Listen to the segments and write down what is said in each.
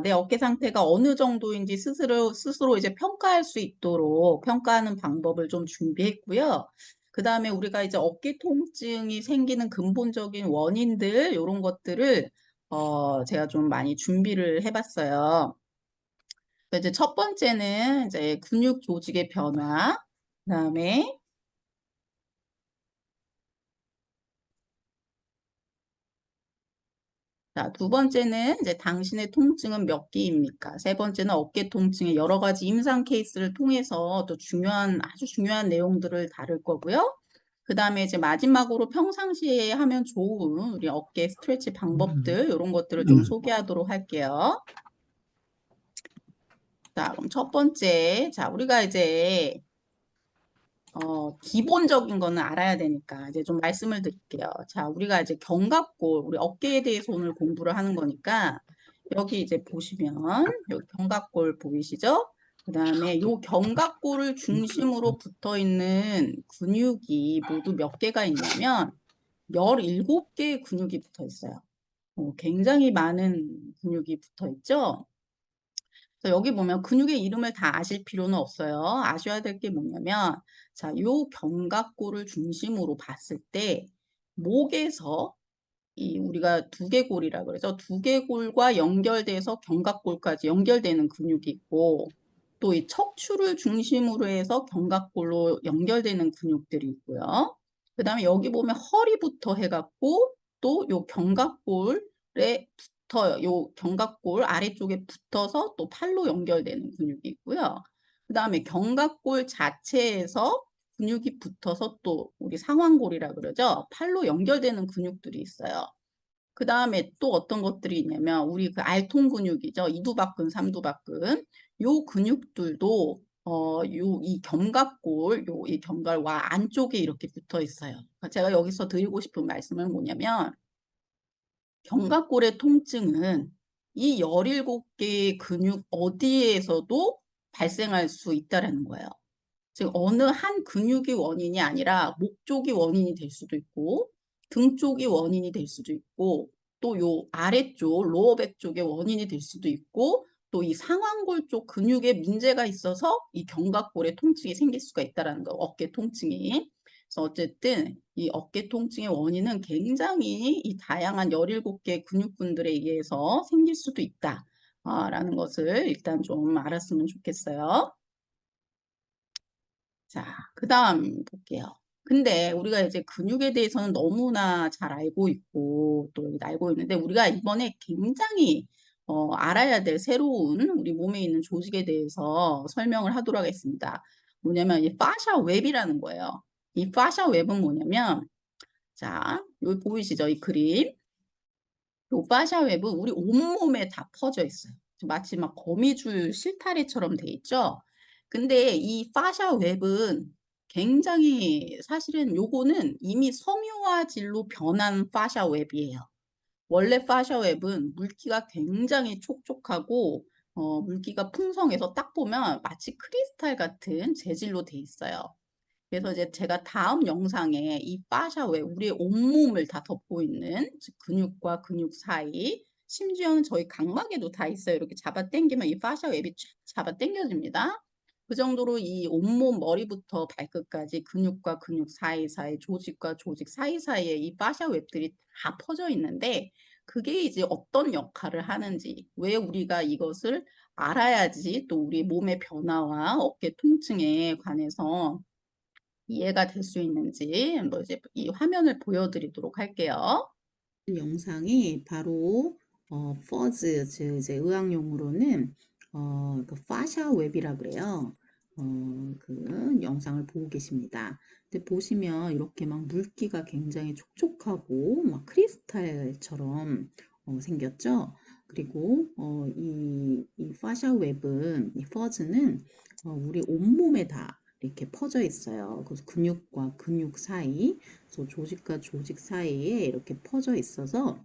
내 어깨 상태가 어느 정도인지 스스로 이제 평가할 수 있도록 평가하는 방법을 좀 준비했고요. 그 다음에 우리가 이제 어깨 통증이 생기는 근본적인 원인들, 이런 것들을, 제가 좀 많이 준비를 해봤어요. 그래서 이제 첫 번째는 이제 근육 조직의 변화, 그 다음에 자, 두 번째는 이제 당신의 통증은 몇 개입니까? 세 번째는 어깨 통증의 여러 가지 임상 케이스를 통해서 또 아주 중요한 내용들을 다룰 거고요. 그 다음에 이제 마지막으로 평상시에 하면 좋은 우리 어깨 스트레치 방법들, 이런 것들을 좀 소개하도록 할게요. 자, 그럼 첫 번째. 자, 우리가 이제 기본적인 거는 알아야 되니까 이제 좀 말씀을 드릴게요. 자, 우리가 이제 견갑골, 우리 어깨에 대해서 오늘 공부를 하는 거니까 여기 이제 보시면 여기 견갑골 보이시죠? 그 다음에 요 견갑골을 중심으로 붙어 있는 근육이 모두 몇 개가 있냐면 17개의 근육이 붙어 있어요. 굉장히 많은 근육이 붙어 있죠? 그래서 여기 보면 근육의 이름을 다 아실 필요는 없어요. 아셔야 될 게 뭐냐면, 자, 요 견갑골을 중심으로 봤을 때, 목에서 우리가 두개골이라 그래서 두개골과 연결돼서 견갑골까지 연결되는 근육이 있고, 또 이 척추를 중심으로 해서 견갑골로 연결되는 근육들이 있고요. 그 다음에 여기 보면 허리부터 해갖고, 또 요 견갑골에 붙어요. 요 견갑골 아래쪽에 붙어서 또 팔로 연결되는 근육이 있고요. 그 다음에 견갑골 자체에서 근육이 붙어서 또 우리 상완골이라 그러죠. 팔로 연결되는 근육들이 있어요. 그 다음에 또 어떤 것들이 있냐면 우리 그 알통 근육이죠. 이두박근, 삼두박근. 요 근육들도 이 견갑골, 이 견갑과 안쪽에 이렇게 붙어 있어요. 그러니까 제가 여기서 드리고 싶은 말씀은 뭐냐면 견갑골의 통증은 이 17개의 근육 어디에서도 발생할 수 있다라는 거예요. 즉 어느 한 근육이 원인이 아니라 목 쪽이 원인이 될 수도 있고 등 쪽이 원인이 될 수도 있고 또 요 아래쪽 로어백 쪽의 원인이 될 수도 있고 또 이 상완골 쪽 근육에 문제가 있어서 이 견갑골에 통증이 생길 수가 있다라는 거, 어깨 통증이. 그래서 어쨌든 이 어깨 통증의 원인은 굉장히 이 다양한 17개 근육군들에 의해서 생길 수도 있다. 라는 것을 일단 좀 알았으면 좋겠어요. 자, 그 다음 볼게요. 근데 우리가 이제 근육에 대해서는 너무나 잘 알고 있고 또 알고 있는데 우리가 이번에 굉장히 알아야 될 새로운 우리 몸에 있는 조직에 대해서 설명을 하도록 하겠습니다. 뭐냐면 이 파샤 웹이라는 거예요. 이 파샤 웹은 뭐냐면 자, 여기 보이시죠? 이 그림. 이 파샤 웹은 우리 온몸에 다 퍼져 있어요. 마치 막 거미줄 실타래처럼 돼 있죠? 근데 이 파샤 웹은 굉장히 사실은 요거는 이미 섬유화질로 변한 파샤 웹이에요. 원래 파샤 웹은 물기가 굉장히 촉촉하고 물기가 풍성해서 딱 보면 마치 크리스탈 같은 재질로 돼 있어요. 그래서 이제 제가 다음 영상에 이 파샤 웹, 우리의 온몸을 다 덮고 있는 즉 근육과 근육 사이, 심지어는 저희 각막에도 다 있어요. 이렇게 잡아 당기면 이 파샤 웹이 쫙 잡아 당겨집니다. 그 정도로 이 온몸 머리부터 발끝까지 근육과 근육 사이사이, 조직과 조직 사이사이에 이 파샤 웹들이 다 퍼져 있는데 그게 이제 어떤 역할을 하는지, 왜 우리가 이것을 알아야지 또 우리 몸의 변화와 어깨 통증에 관해서 이해가 될 수 있는지 뭐 이제 이 화면을 보여드리도록 할게요. 영상이 바로 퍼즈, 즉 이제 의학용으로는 그 파샤 웹이라 그래요. 그 영상을 보고 계십니다. 근데 보시면 이렇게 막 물기가 굉장히 촉촉하고 막 크리스탈처럼 생겼죠. 그리고 이 파샤 웹은 이 퍼즈는 우리 온몸에 다 이렇게 퍼져 있어요. 그래서 근육과 근육 사이, 그래서 조직과 조직 사이에 이렇게 퍼져 있어서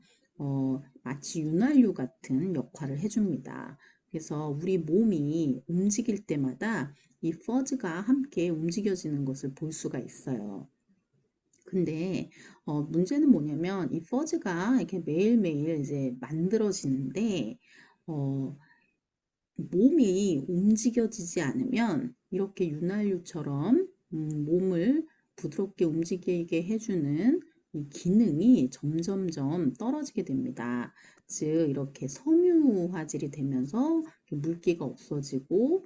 마치 윤활유 같은 역할을 해줍니다. 그래서 우리 몸이 움직일 때마다 이 퍼즈가 함께 움직여지는 것을 볼 수가 있어요. 근데 문제는 뭐냐면 이 퍼즈가 이렇게 매일매일 이제 만들어지는데 어, 몸이 움직여지지 않으면 이렇게 윤활유처럼 몸을 부드럽게 움직이게 해주는 이 기능이 점점점 떨어지게 됩니다. 즉 이렇게 섬유 화질이 되면서 물기가 없어지고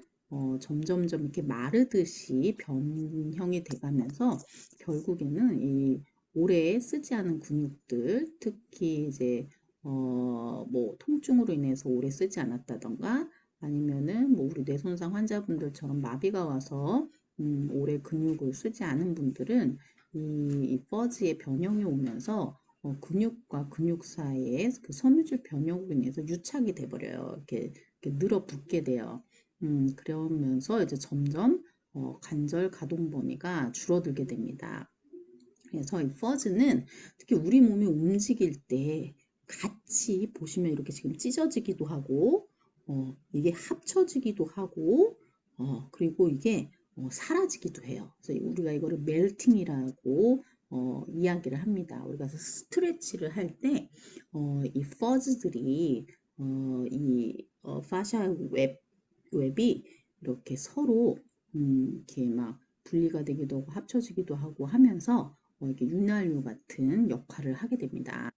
점점점 이렇게 마르듯이 변형이 돼가면서 결국에는 이 오래 쓰지 않은 근육들, 특히 이제 뭐 통증으로 인해서 오래 쓰지 않았다던가 아니면은 뭐 우리 뇌손상 환자분들처럼 마비가 와서 오래 근육을 쓰지 않은 분들은 이 퍼즈의 변형이 오면서 근육과 근육 사이에 그 섬유질 변형으로 인해서 유착이 돼버려요. 이렇게 늘어붙게 돼요. 그러면서 이제 점점 관절 가동 범위가 줄어들게 됩니다. 그래서 이 퍼즈는 특히 우리 몸이 움직일 때 같이 보시면 이렇게 지금 찢어지기도 하고 이게 합쳐지기도 하고 그리고 이게 사라지기도 해요. 그래서 우리가 이거를 멜팅이라고 이야기를 합니다. 우리가 스트레치를 할 때 이 퍼즈들이 이 파샤 웹이 이렇게 서로 이렇게 막 분리가 되기도 하고 합쳐지기도 하고 하면서 이렇게 윤활유 같은 역할을 하게 됩니다.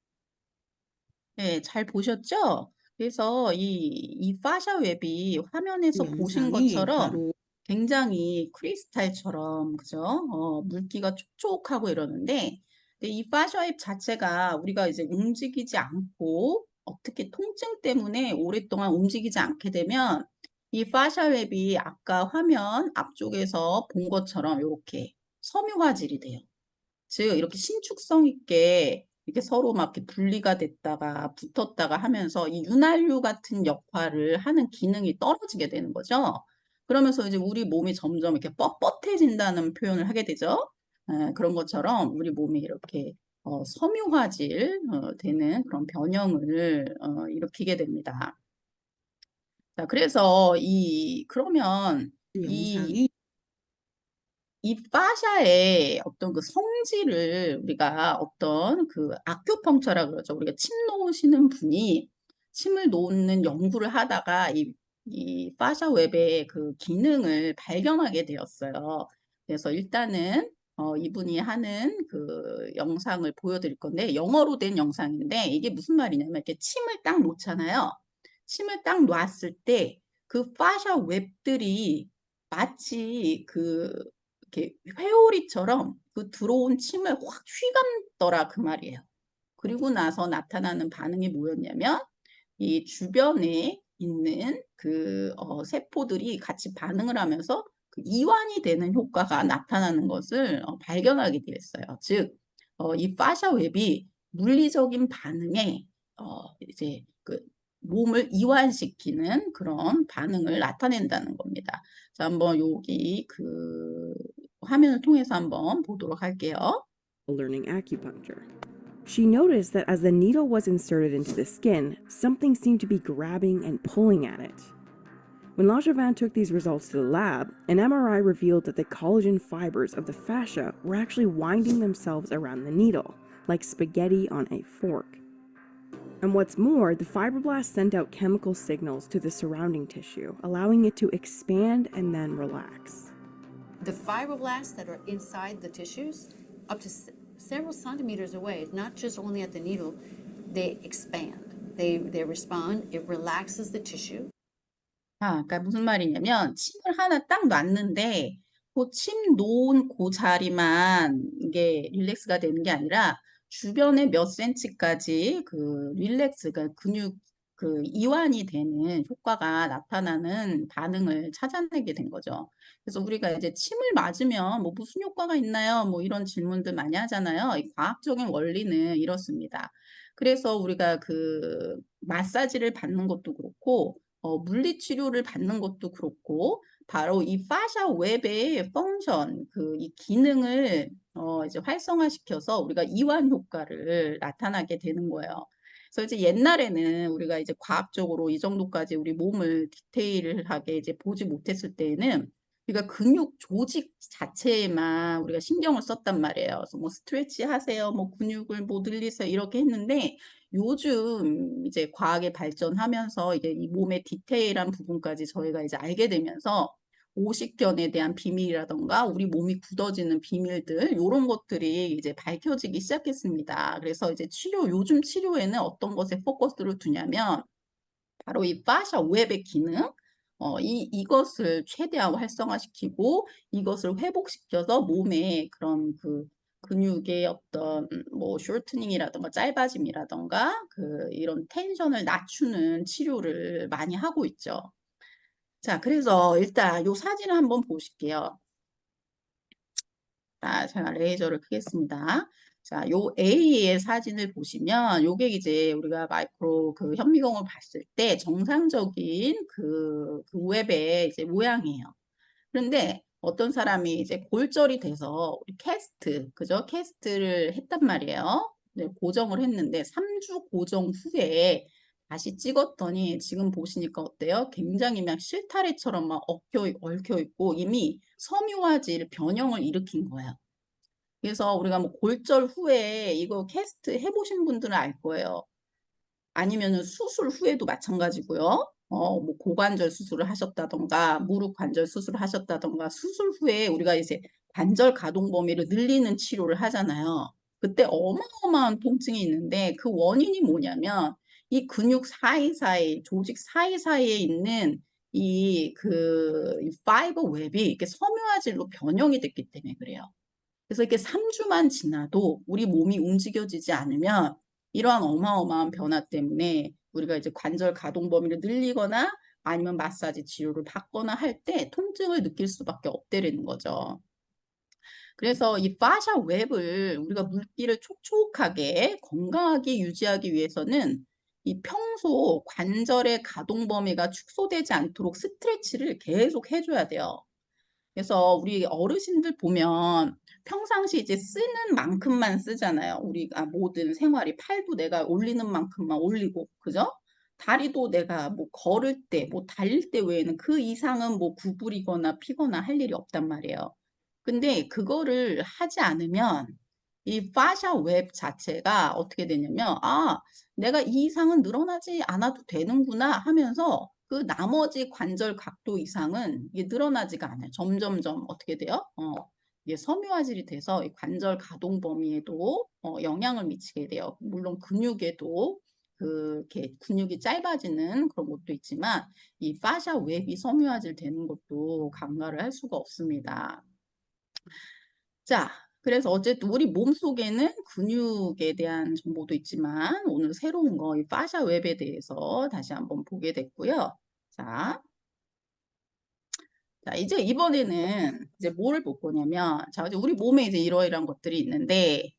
네, 잘 보셨죠? 그래서 이 파샤 웹이 이 화면에서 보신 영상이 것처럼 바로 굉장히 크리스탈처럼, 그죠? 물기가 촉촉하고 이러는데, 근데 이 파샤 웹 자체가 우리가 이제 움직이지 않고, 특히 통증 때문에 오랫동안 움직이지 않게 되면, 이 파샤 웹이 아까 화면 앞쪽에서 본 것처럼 이렇게 섬유화질이 돼요. 즉 이렇게 신축성 있게 이렇게 서로 막 이렇게 분리가 됐다가 붙었다가 하면서 이 윤활유 같은 역할을 하는 기능이 떨어지게 되는 거죠. 그러면서 이제 우리 몸이 점점 이렇게 뻣뻣해진다는 표현을 하게 되죠. 그런 것처럼 우리 몸이 이렇게 섬유화질 되는 그런 변형을 일으키게 됩니다. 자, 그래서 그러면 이 영상이 이 파샤의 어떤 그 성질을 우리가 어떤 그 아큐펑처라 그러죠. 우리가 침 놓으시는 분이 침을 놓는 연구를 하다가 이 파샤 웹의 그 기능을 발견하게 되었어요. 그래서 일단은 이분이 하는 그 영상을 보여드릴 건데 영어로 된 영상인데 이게 무슨 말이냐면 이렇게 침을 딱 놓잖아요. 침을 딱 놨을 때 그 파샤 웹들이 마치 이렇게 회오리처럼 그 들어온 침을 확 휘감더라 그 말이에요. 그리고 나서 나타나는 반응이 뭐였냐면 이 주변에 있는 그 세포들이 같이 반응을 하면서 그 이완이 되는 효과가 나타나는 것을 발견하게 되었어요. 즉, 이 파샤 웹이 물리적인 반응에 이제 그 몸을 이완시키는 그런 반응을 나타낸다는 겁니다. 자, 한번 여기 그 화면을 통해서 한번 보도록 할게요. learning acupuncture. She noticed that as the needle was inserted into the skin, something seemed to be grabbing and pulling at it. When Langevin took these results to the lab, an MRI revealed that the collagen fibers of the fascia were actually winding themselves around the needle, like spaghetti on a fork. And what's more, the fibroblasts sent out chemical signals to the surrounding tissue, allowing it to expand and then relax. The fibroblasts that are inside the tissues, up to several centimeters away, not just only at the needle, they expand. They respond, it relaxes the tissue. 그러니까 무슨 말이냐면 침을 하나 딱 놨는데 그 침 놓은 그 자리만 이게 릴렉스가 되는 게 아니라 주변에 몇 센치까지 그 릴렉스가 근육 그 이완이 되는 효과가 나타나는 반응을 찾아내게 된 거죠. 그래서 우리가 이제 침을 맞으면 뭐 무슨 효과가 있나요? 뭐 이런 질문들 많이 하잖아요. 이 과학적인 원리는 이렇습니다. 그래서 우리가 그 마사지를 받는 것도 그렇고 물리치료를 받는 것도 그렇고 바로 이 파샤 웹의 펑션, 이 기능을 이제 활성화시켜서 우리가 이완 효과를 나타나게 되는 거예요. 그래서 이제 옛날에는 우리가 이제 과학적으로 이 정도까지 우리 몸을 디테일하게 이제 보지 못했을 때에는 그러니까 근육 조직 자체에만 우리가 신경을 썼단 말이에요. 그래서 뭐 스트레치 하세요, 뭐 근육을 뭐 늘리세요 이렇게 했는데 요즘 이제 과학이 발전하면서 이게 이 몸의 디테일한 부분까지 저희가 이제 알게 되면서 오십견에 대한 비밀이라던가 우리 몸이 굳어지는 비밀들 이런 것들이 이제 밝혀지기 시작했습니다. 그래서 이제 요즘 치료에는 어떤 것에 포커스를 두냐면 바로 이 파샤 웹의 기능, 이것을 최대한 활성화시키고 이것을 회복시켜서 몸에 그런 그 근육의 어떤 뭐 쇼트닝이라던가 짧아짐이라던가 그 이런 텐션을 낮추는 치료를 많이 하고 있죠. 자, 그래서 일단 요 사진을 한번 보실게요. 자, 제가 레이저를 끄겠습니다. 자, 요 A의 사진을 보시면 요게 이제 우리가 마이크로 그 현미경을 봤을 때 정상적인 그 웹의 이제 모양이에요. 그런데 어떤 사람이 이제 골절이 돼서 우리 캐스트, 그죠? 캐스트를 했단 말이에요. 네, 고정을 했는데 3주 고정 후에 다시 찍었더니 지금 보시니까 어때요? 굉장히 막 실타래처럼 막 얽혀 있고 이미 섬유화질 변형을 일으킨 거예요. 그래서 우리가 뭐 골절 후에 이거 캐스트 해보신 분들은 알 거예요. 아니면은 수술 후에도 마찬가지고요. 뭐 고관절 수술을 하셨다던가 무릎 관절 수술을 하셨다던가 수술 후에 우리가 이제 관절 가동 범위를 늘리는 치료를 하잖아요. 그때 어마어마한 통증이 있는데 그 원인이 뭐냐면 이 근육 사이사이 조직 사이사이에 있는 이 파이버 웹이 이렇게 섬유화질로 변형이 됐기 때문에 그래요. 그래서 이렇게 3주만 지나도 우리 몸이 움직여지지 않으면 이러한 어마어마한 변화 때문에 우리가 이제 관절 가동 범위를 늘리거나 아니면 마사지 치료를 받거나 할 때 통증을 느낄 수밖에 없다는 거죠. 그래서 이 파샤 웹을 우리가 물기를 촉촉하게 건강하게 유지하기 위해서는 이 평소 관절의 가동 범위가 축소되지 않도록 스트레치를 계속 해줘야 돼요. 그래서 우리 어르신들 보면 평상시 이제 쓰는 만큼만 쓰잖아요. 우리가 모든 생활이 팔도 내가 올리는 만큼만 올리고, 그죠? 다리도 내가 뭐 걸을 때, 뭐 달릴 때 외에는 그 이상은 뭐 구부리거나 피거나 할 일이 없단 말이에요. 근데 그거를 하지 않으면 이 파샤 웹 자체가 어떻게 되냐면, 아, 내가 이 이상은 늘어나지 않아도 되는구나 하면서 그 나머지 관절 각도 이상은 이게 늘어나지가 않아요. 점점점 어떻게 돼요? 이게 섬유화질이 돼서 이 관절 가동 범위에도 영향을 미치게 돼요. 물론 근육에도 이렇게 근육이 짧아지는 그런 것도 있지만 이 파샤 웹이 섬유화질 되는 것도 간과를 할 수가 없습니다. 자, 그래서 어쨌든 우리 몸속에는 근육에 대한 정보도 있지만 오늘 새로운 거, 이 파샤 웹에 대해서 다시 한번 보게 됐고요. 자, 자, 이제 이번에는 이제 뭐를 볼 거냐면, 자, 이제 우리 몸에 이제 이러이러한 것들이 있는데,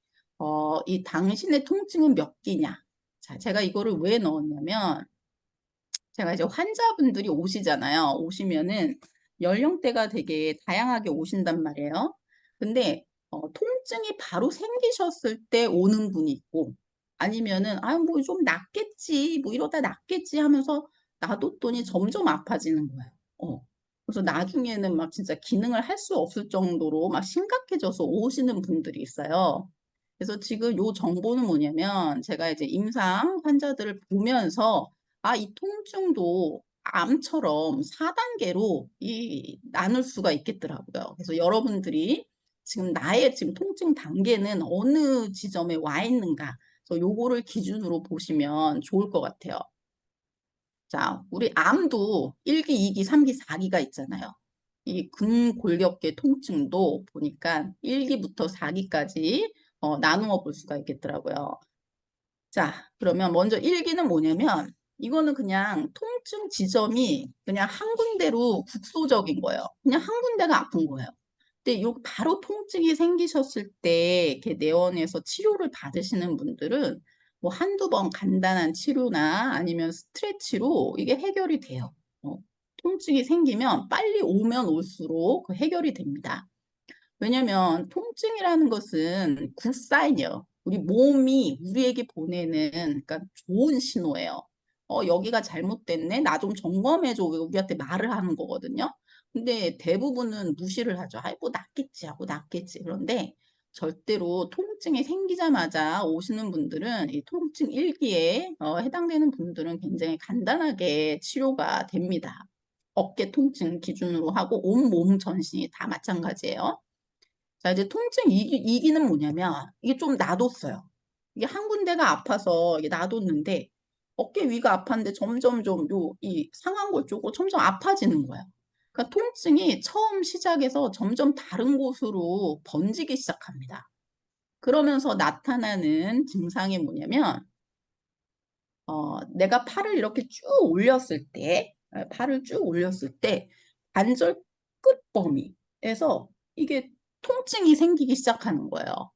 이 당신의 통증은 몇 끼냐? 자, 제가 이거를 왜 넣었냐면, 제가 이제 환자분들이 오시잖아요. 오시면은 연령대가 되게 다양하게 오신단 말이에요. 근데 통증이 바로 생기셨을 때 오는 분이 있고 아니면은 아, 뭐 좀 낫겠지, 뭐 이러다 낫겠지 하면서 놔뒀더니 점점 아파지는 거예요. 그래서 나중에는 막 진짜 기능을 할 수 없을 정도로 막 심각해져서 오시는 분들이 있어요. 그래서 지금 요 정보는 뭐냐면 제가 이제 임상 환자들을 보면서 아, 이 통증도 암처럼 4단계로 나눌 수가 있겠더라고요. 그래서 여러분들이 지금 나의 지금 통증 단계는 어느 지점에 와 있는가. 그래서 요거를 기준으로 보시면 좋을 것 같아요. 자, 우리 암도 1기, 2기, 3기, 4기가 있잖아요. 이 근골격계 통증도 보니까 1기부터 4기까지 나누어 볼 수가 있겠더라고요. 자, 그러면 먼저 1기는 뭐냐면 이거는 그냥 통증 지점이 그냥 한 군데로 국소적인 거예요. 그냥 한 군데가 아픈 거예요. 근데 요 바로 통증이 생기셨을 때 이렇게 내원에서 치료를 받으시는 분들은 뭐 한두 번 간단한 치료나 아니면 스트레치로 이게 해결이 돼요. 통증이 생기면 빨리 오면 올수록 그 해결이 됩니다. 왜냐면 통증이라는 것은 굿사인이에요. 우리 몸이 우리에게 보내는 그러니까 좋은 신호예요. 여기가 잘못됐네. 나 좀 점검해줘. 우리한테 말을 하는 거거든요. 근데 대부분은 무시를 하죠. 아이, 뭐 낫겠지 하고 낫겠지. 그런데 절대로 통증이 생기자마자 오시는 분들은 이 통증 일기에 해당되는 분들은 굉장히 간단하게 치료가 됩니다. 어깨 통증 기준으로 하고 온몸 전신이 다 마찬가지예요. 자, 이제 통증 이기는 뭐냐면 이게 좀 놔뒀어요. 이게 한 군데가 아파서 이게 놔뒀는데 어깨 위가 아팠는데 점점 이 상완골 쪽으로 점점 아파지는 거예요. 그러니까 통증이 처음 시작해서 점점 다른 곳으로 번지기 시작합니다. 그러면서 나타나는 증상이 뭐냐면 내가 팔을 이렇게 쭉 올렸을 때, 팔을 쭉 올렸을 때 관절 끝범위에서 이게 통증이 생기기 시작하는 거예요.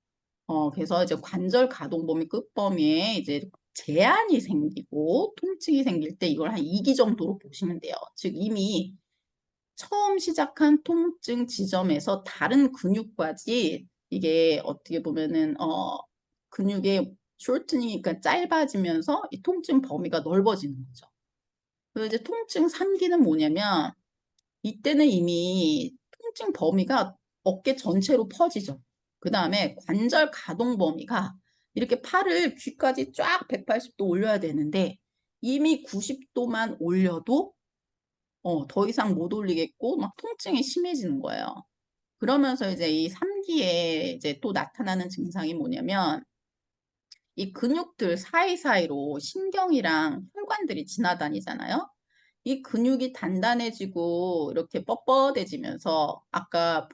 그래서 이제 관절 가동 범위 끝범위에 이제 제한이 생기고 통증이 생길 때 이걸 한 2기 정도로 보시면 돼요. 즉 이미 처음 시작한 통증 지점에서 다른 근육까지 이게 어떻게 보면은 근육의 쇼트닝이 그러니까 짧아지면서 이 통증 범위가 넓어지는 거죠. 그래서 이제 통증 3기는 뭐냐면 이때는 이미 통증 범위가 어깨 전체로 퍼지죠. 그 다음에 관절 가동 범위가 이렇게 팔을 귀까지 쫙 180도 올려야 되는데 이미 90도만 올려도 더 이상 못 올리겠고 막 통증이 심해지는 거예요. 그러면서 이제 이 3기에 이제 또 나타나는 증상이 뭐냐면 이 근육들 사이사이로 신경이랑 혈관들이 지나다니잖아요. 이 근육이 단단해지고 이렇게 뻣뻣해지면서 아까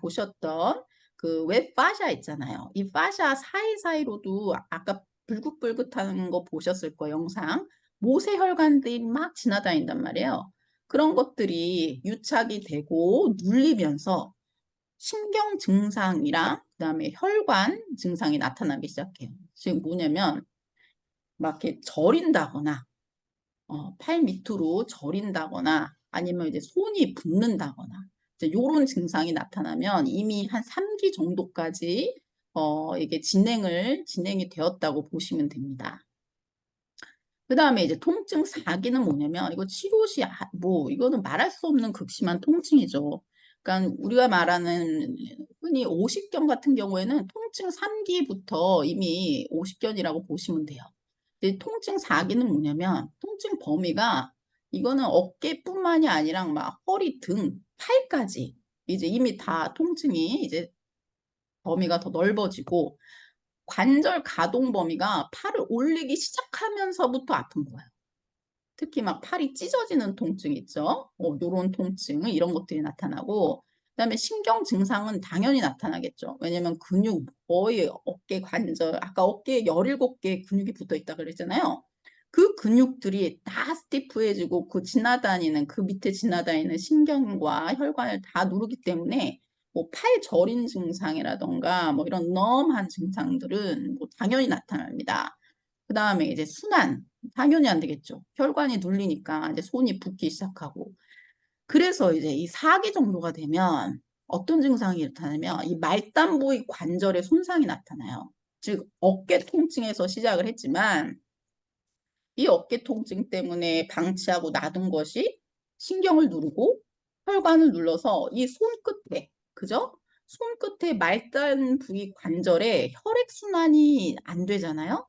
보셨던 그 웹 파샤 있잖아요. 이 파샤 사이사이로도 아까 불긋불긋하는 거 보셨을 거예요, 영상. 모세혈관들이 막 지나다닌단 말이에요. 그런 것들이 유착이 되고 눌리면서 신경 증상이랑 그다음에 혈관 증상이 나타나기 시작해요. 지금 뭐냐면 막 이렇게 저린다거나 팔 밑으로 저린다거나 아니면 이제 손이 붓는다거나 이제 이런 증상이 나타나면 이미 한 3기 정도까지 이게 진행이 되었다고 보시면 됩니다. 그 다음에 이제 통증 4기는 뭐냐면 이거 치료 시 뭐 이거는 말할 수 없는 극심한 통증이죠. 그러니까 우리가 말하는 흔히 오십견 같은 경우에는 통증 3기부터 이미 오십견이라고 보시면 돼요. 근데 통증 4기는 뭐냐면 통증 범위가 이거는 어깨뿐만이 아니라 막 허리, 등, 팔까지 이제 이미 다 통증이 이제 범위가 더 넓어지고 관절 가동 범위가 팔을 올리기 시작하면서부터 아픈 거예요. 특히 막 팔이 찢어지는 통증 있죠. 요런 통증 이런 것들이 나타나고 그다음에 신경 증상은 당연히 나타나겠죠. 왜냐면 근육 거의 어깨 관절 아까 어깨에 17개의 근육이 붙어 있다 그랬잖아요. 그 근육들이 다 스티프해지고 그 밑에 지나다니는 신경과 혈관을 다 누르기 때문에 뭐 팔 저린 증상이라던가 뭐 이런 럼한 증상들은 뭐 당연히 나타납니다. 그 다음에 이제 순환 당연히 안 되겠죠. 혈관이 눌리니까 이제 손이 붓기 시작하고. 그래서 이제 이 4기 정도가 되면 어떤 증상이 나타나면 이 말단 부위 관절에 손상이 나타나요. 즉 어깨 통증에서 시작을 했지만 이 어깨 통증 때문에 방치하고 놔둔 것이 신경을 누르고 혈관을 눌러서 이 손끝에 그죠? 손끝에 말단 부위 관절에 혈액순환이 안 되잖아요.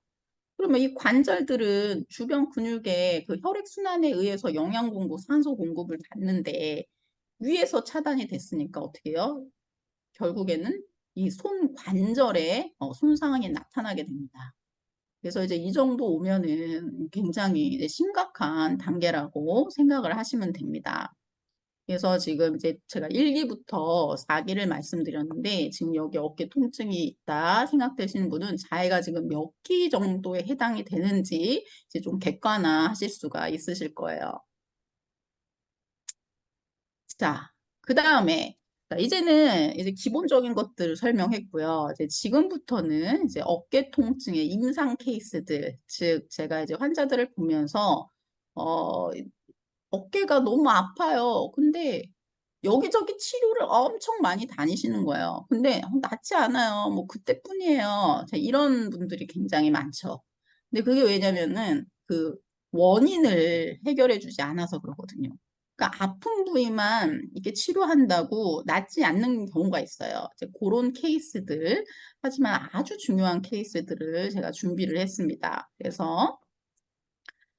그러면 이 관절들은 주변 근육에 그 혈액순환에 의해서 영양 공급, 산소 공급을 받는데 위에서 차단이 됐으니까 어떻게 해요? 결국에는 이 손 관절에 손상이 나타나게 됩니다. 그래서 이제 이 정도 오면은 굉장히 이제 심각한 단계라고 생각을 하시면 됩니다. 그래서 지금 이제 제가 1기부터 4기를 말씀드렸는데 지금 여기 어깨 통증이 있다 생각되시는 분은 자기가 지금 몇 기 정도에 해당이 되는지 이제 좀 객관화하실 수가 있으실 거예요. 자, 그 다음에 이제는 이제 기본적인 것들을 설명했고요. 이제 지금부터는 이제 어깨 통증의 임상 케이스들, 즉 제가 이제 환자들을 보면서 어, 어깨가 너무 아파요. 근데 여기저기 치료를 엄청 많이 다니시는 거예요. 근데 낫지 않아요. 뭐 그때뿐이에요. 자, 이런 분들이 굉장히 많죠. 근데 그게 왜냐면은 그 원인을 해결해 주지 않아서 그러거든요. 그러니까 아픈 부위만 이렇게 치료한다고 낫지 않는 경우가 있어요. 이제 그런 케이스들, 하지만 아주 중요한 케이스들을 제가 준비를 했습니다. 그래서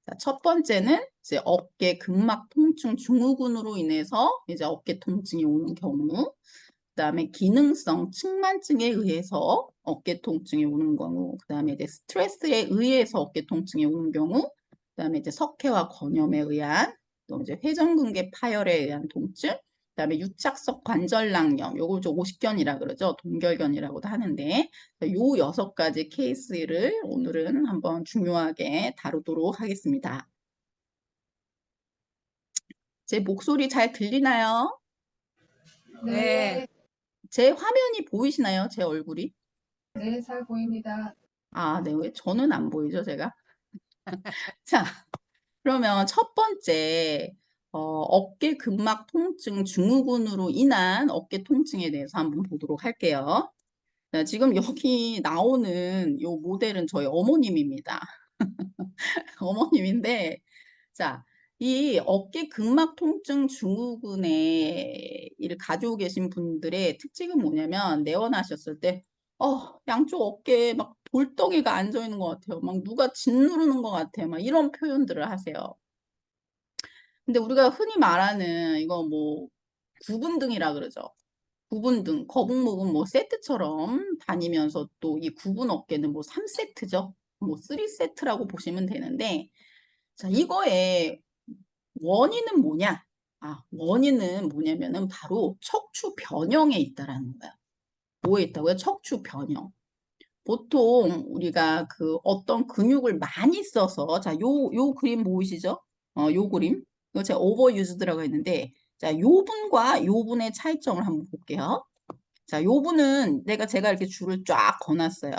자, 첫 번째는 이제 어깨 근막 통증 증후군으로 인해서 이제 어깨 통증이 오는 경우, 그다음에 기능성 측만증에 의해서 어깨 통증이 오는 경우, 그다음에 이제 스트레스에 의해서 어깨 통증이 오는 경우, 그다음에 이제 석회와 건염에 의한, 또 이제 회전근개 파열에 의한 통증, 그다음에 유착성 관절낭염, 요거 좀 오십견이라 그러죠. 동결견이라고도 하는데, 요 6가지 케이스를 오늘은 한번 중요하게 다루도록 하겠습니다. 제 목소리 잘 들리나요? 네, 제 화면이 보이시나요? 제 얼굴이? 네, 잘 보입니다. 아, 네. 왜 저는 안 보이죠, 제가? 자, 그러면 첫 번째, 어깨 근막 통증 증후군으로 인한 어깨 통증에 대해서 한번 보도록 할게요. 자, 지금 여기 나오는 요 모델은 저희 어머님입니다. 어머님인데, 자, 이 어깨 근막 통증 증후군에 이를 가지고 계신 분들의 특징은 뭐냐면, 내원하셨을 때, 양쪽 어깨에 막 돌덩이가 앉아 있는 것 같아요. 막 누가 짓누르는 것 같아요. 막 이런 표현들을 하세요. 근데 우리가 흔히 말하는 이거 뭐 구분등이라 그러죠. 구분등, 거북목은 뭐 세트처럼 다니면서 또 이 구분 어깨는 뭐 3세트죠. 뭐 3세트라고 보시면 되는데, 자, 이거의 원인은 뭐냐? 원인은 뭐냐면은 바로 척추 변형에 있다라는 거야. 뭐에 있다고요? 척추 변형. 보통 우리가 그 어떤 근육을 많이 써서, 자, 요 그림 보이시죠? 요 그림. 이거 제가 오버유즈드라고 했는데, 자, 요 분과 요 분의 차이점을 한번 볼게요. 자, 요 분은 제가 이렇게 줄을 쫙 거놨어요.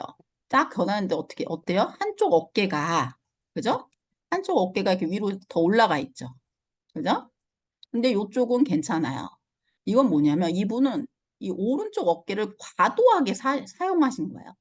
쫙 거놨는데 어때요? 한쪽 어깨가, 그죠? 한쪽 어깨가 이렇게 위로 더 올라가 있죠. 그죠? 근데 요쪽은 괜찮아요. 이건 뭐냐면 이분은 이 오른쪽 어깨를 과도하게 사용하신 거예요.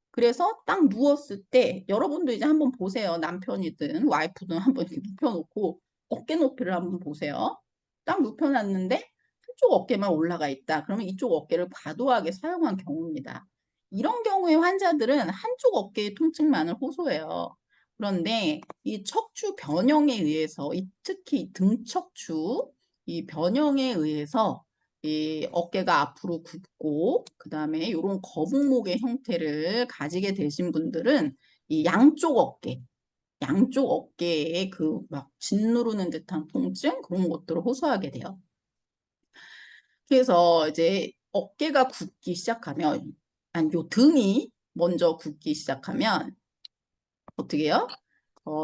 그래서 딱 누웠을 때 여러분도 이제 한번 보세요. 남편이든 와이프든 한번 이렇게 눕혀놓고 어깨 높이를 한번 보세요. 딱 눕혀놨는데 한쪽 어깨만 올라가 있다. 그러면 이쪽 어깨를 과도하게 사용한 경우입니다. 이런 경우에 환자들은 한쪽 어깨의 통증만을 호소해요. 그런데 이 척추 변형에 의해서 특히 등 척추 이 변형에 의해서 이 어깨가 앞으로 굽고 그다음에 이런 거북목의 형태를 가지게 되신 분들은 이 양쪽 어깨에 그 막 짓누르는 듯한 통증 그런 것들을 호소하게 돼요. 그래서 이제 어깨가 굽기 시작하면 아니 요 등이 먼저 굽기 시작하면 어떻게 해요?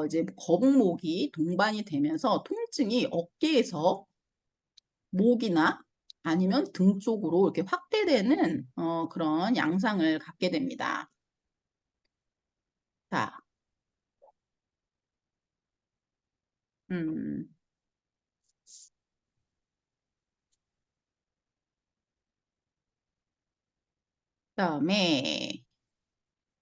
이제 거북목이 동반이 되면서 통증이 어깨에서 목이나 아니면 등 쪽으로 이렇게 확대되는 그런 양상을 갖게 됩니다. 자, 음, 그다음에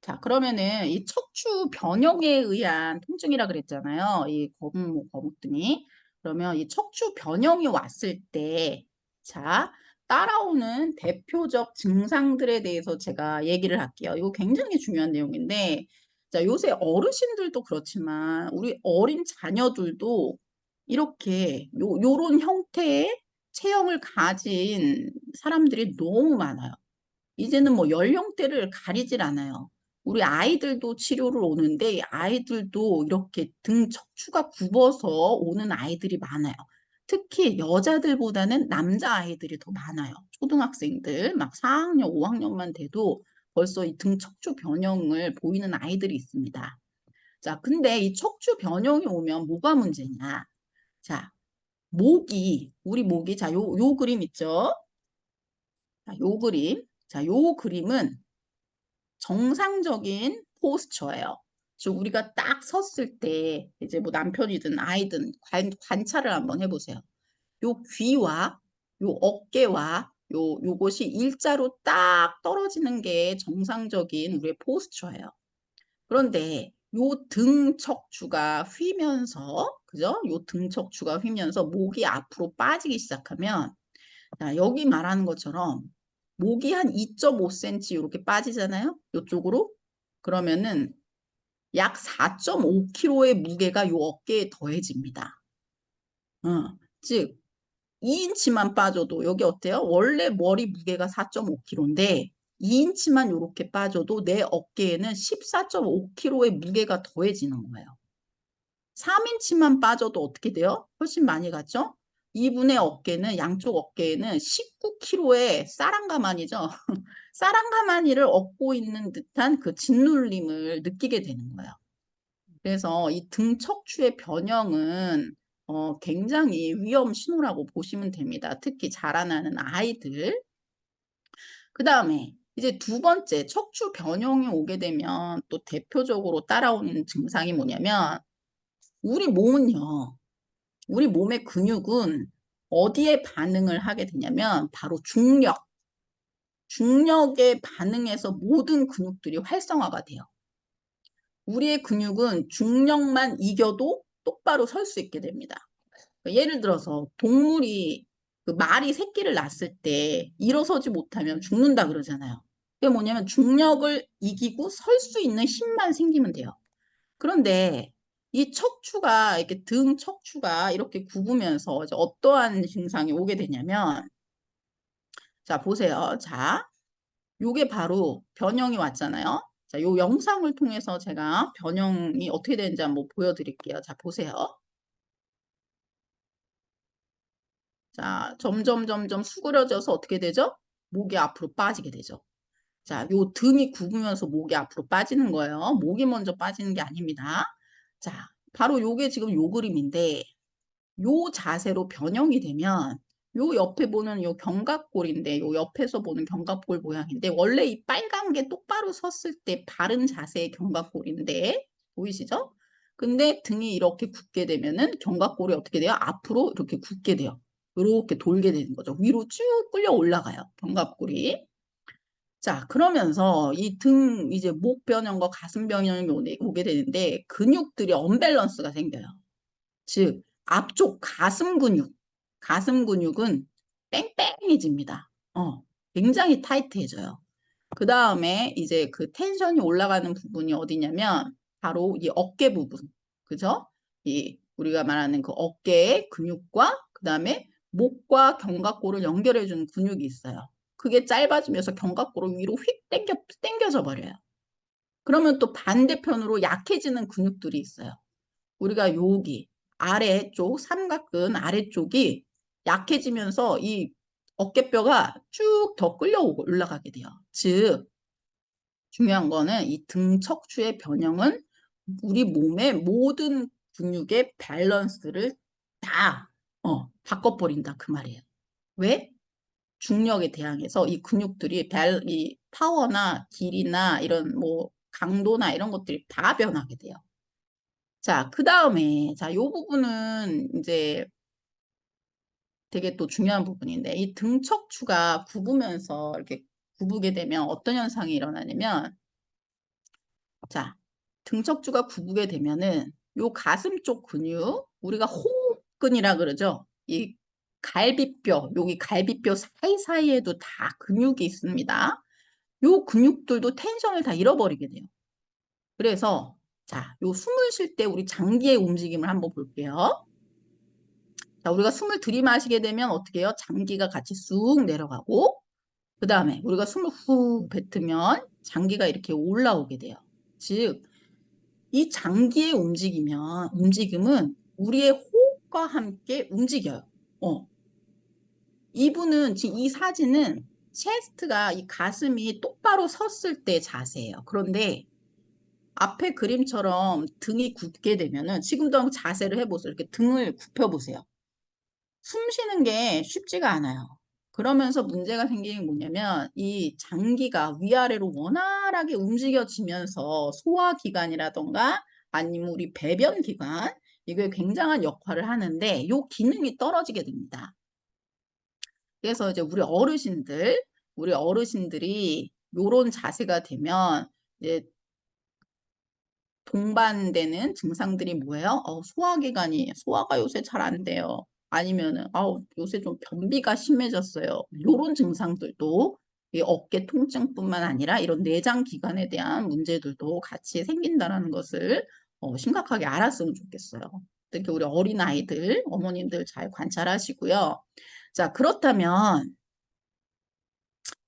자, 그러면은 이 척추 변형에 의한 통증이라 그랬잖아요. 이 거북목, 거북등이. 그러면 이 척추 변형이 왔을 때, 자, 따라오는 대표적 증상들에 대해서 제가 얘기를 할게요. 이거 굉장히 중요한 내용인데, 자, 요새 어르신들도 그렇지만, 우리 어린 자녀들도 이렇게 요런 형태의 체형을 가진 사람들이 너무 많아요. 이제는 뭐 연령대를 가리질 않아요. 우리 아이들도 치료를 오는데 아이들도 이렇게 등 척추가 굽어서 오는 아이들이 많아요. 특히 여자들보다는 남자 아이들이 더 많아요. 초등학생들 막 4학년, 5학년만 돼도 벌써 이 등 척추 변형을 보이는 아이들이 있습니다. 자, 근데 이 척추 변형이 오면 뭐가 문제냐? 자, 우리 목이, 자, 요 그림 있죠? 자, 요 그림. 자, 요 그림은 정상적인 포스처예요. 즉 우리가 딱 섰을 때 이제 뭐 남편이든 아이든 관찰을 한번 해보세요. 요 귀와 요 어깨와 요것이 일자로 딱 떨어지는 게 정상적인 우리의 포스처예요. 그런데 요 등 척추가 휘면서 그죠? 요 등 척추가 휘면서 목이 앞으로 빠지기 시작하면, 자, 여기 말하는 것처럼 목이 한 2.5cm 이렇게 빠지잖아요. 이쪽으로. 그러면은 약 4.5kg의 무게가 요 어깨에 더해집니다. 즉 2인치만 빠져도 여기 어때요? 원래 머리 무게가 4.5kg인데 2인치만 이렇게 빠져도 내 어깨에는 14.5kg의 무게가 더해지는 거예요. 3인치만 빠져도 어떻게 돼요? 훨씬 많이 갔죠? 이분의 어깨는, 양쪽 어깨에는 19kg의 사랑가마니죠. 사랑가마니를 얻고 있는 듯한 그 짓눌림을 느끼게 되는 거예요. 그래서 이 등 척추의 변형은 굉장히 위험 신호라고 보시면 됩니다. 특히 자라나는 아이들. 그 다음에 이제 두 번째 척추 변형이 오게 되면 또 대표적으로 따라오는 증상이 뭐냐면 우리 몸은요. 우리 몸의 근육은 어디에 반응을 하게 되냐면 바로 중력. 중력에 반응해서 모든 근육들이 활성화가 돼요. 우리의 근육은 중력만 이겨도 똑바로 설 수 있게 됩니다. 예를 들어서 동물이 그 말이 새끼를 낳았을 때 일어서지 못하면 죽는다 그러잖아요. 그게 뭐냐면 중력을 이기고 설 수 있는 힘만 생기면 돼요. 그런데 이 척추가 이렇게 등 척추가 이렇게 굽으면서 이제 어떠한 증상이 오게 되냐면 자 보세요. 자 요게 바로 변형이 왔잖아요. 자, 요 영상을 통해서 제가 변형이 어떻게 되는지 한번 보여드릴게요. 자, 보세요. 자, 점점 수그러져서 어떻게 되죠? 목이 앞으로 빠지게 되죠. 자, 요 등이 굽으면서 목이 앞으로 빠지는 거예요. 목이 먼저 빠지는 게 아닙니다. 자, 바로 요게 지금 요 그림인데 요 자세로 변형이 되면 요 옆에 보는 요 견갑골인데 요 옆에서 보는 견갑골 모양인데 원래 이 빨간 게 똑바로 섰을 때 바른 자세의 견갑골인데 보이시죠? 근데 등이 이렇게 굽게 되면은 견갑골이 어떻게 돼요? 앞으로 이렇게 굽게 돼요. 이렇게 돌게 되는 거죠. 위로 쭉 끌려 올라가요. 견갑골이. 자, 그러면서 이 등 이제 목 변형과 가슴 변형이 오게 되는데 근육들이 언밸런스가 생겨요. 즉 앞쪽 가슴 근육은 뺑뺑해집니다. 굉장히 타이트해져요. 그 다음에 이제 그 텐션이 올라가는 부분이 어디냐면 바로 이 어깨 부분, 그죠? 이 우리가 말하는 그 어깨의 근육과 그 다음에 목과 견갑골을 연결해주는 근육이 있어요. 그게 짧아지면서 견갑골을 위로 휙 당겨져 버려요. 그러면 또 반대편으로 약해지는 근육들이 있어요. 우리가 여기 아래쪽 삼각근 아래쪽이 약해지면서 이 어깨뼈가 쭉 더 끌려 올라가게 돼요. 즉 중요한 거는 이 등 척추의 변형은 우리 몸의 모든 근육의 밸런스를 다 바꿔버린다 그 말이에요. 왜? 중력에 대항해서 이 근육들이 이 파워나 길이나 이런 뭐 강도나 이런 것들이 다 변하게 돼요. 자, 그 다음에, 자, 요 부분은 이제 되게 또 중요한 부분인데, 이 등 척추가 굽으면서 이렇게 굽게 되면 어떤 현상이 일어나냐면, 자, 등 척추가 굽게 되면은 요 가슴 쪽 근육, 우리가 호흡근이라 그러죠? 이 갈비뼈, 여기 갈비뼈 사이사이에도 다 근육이 있습니다. 요 근육들도 텐션을 다 잃어버리게 돼요. 그래서, 자, 요 숨을 쉴 때 우리 장기의 움직임을 한번 볼게요. 자, 우리가 숨을 들이마시게 되면 어떻게 해요? 장기가 같이 쑥 내려가고 그 다음에 우리가 숨을 후 뱉으면 장기가 이렇게 올라오게 돼요. 즉, 이 장기의 움직임은 우리의 호흡과 함께 움직여요. 이분은 지금 이 사진은 체스트가 이 가슴이 똑바로 섰을 때 자세예요. 그런데 앞에 그림처럼 등이 굳게 되면은 지금도 한번 자세를 해보세요. 이렇게 등을 굽혀보세요. 숨 쉬는 게 쉽지가 않아요. 그러면서 문제가 생기는 게 뭐냐면 이 장기가 위아래로 원활하게 움직여지면서 소화기관이라던가 아니면 우리 배변기관 이게 굉장한 역할을 하는데 이 기능이 떨어지게 됩니다. 그래서 이제 우리 어르신들이 이런 자세가 되면 이제 동반되는 증상들이 뭐예요? 소화가 요새 잘 안 돼요. 아니면은, 요새 좀 변비가 심해졌어요. 요런 증상들도 이 어깨 통증뿐만 아니라 이런 내장 기관에 대한 문제들도 같이 생긴다라는 것을 심각하게 알았으면 좋겠어요. 특히 우리 어린아이들, 어머님들 잘 관찰하시고요. 자, 그렇다면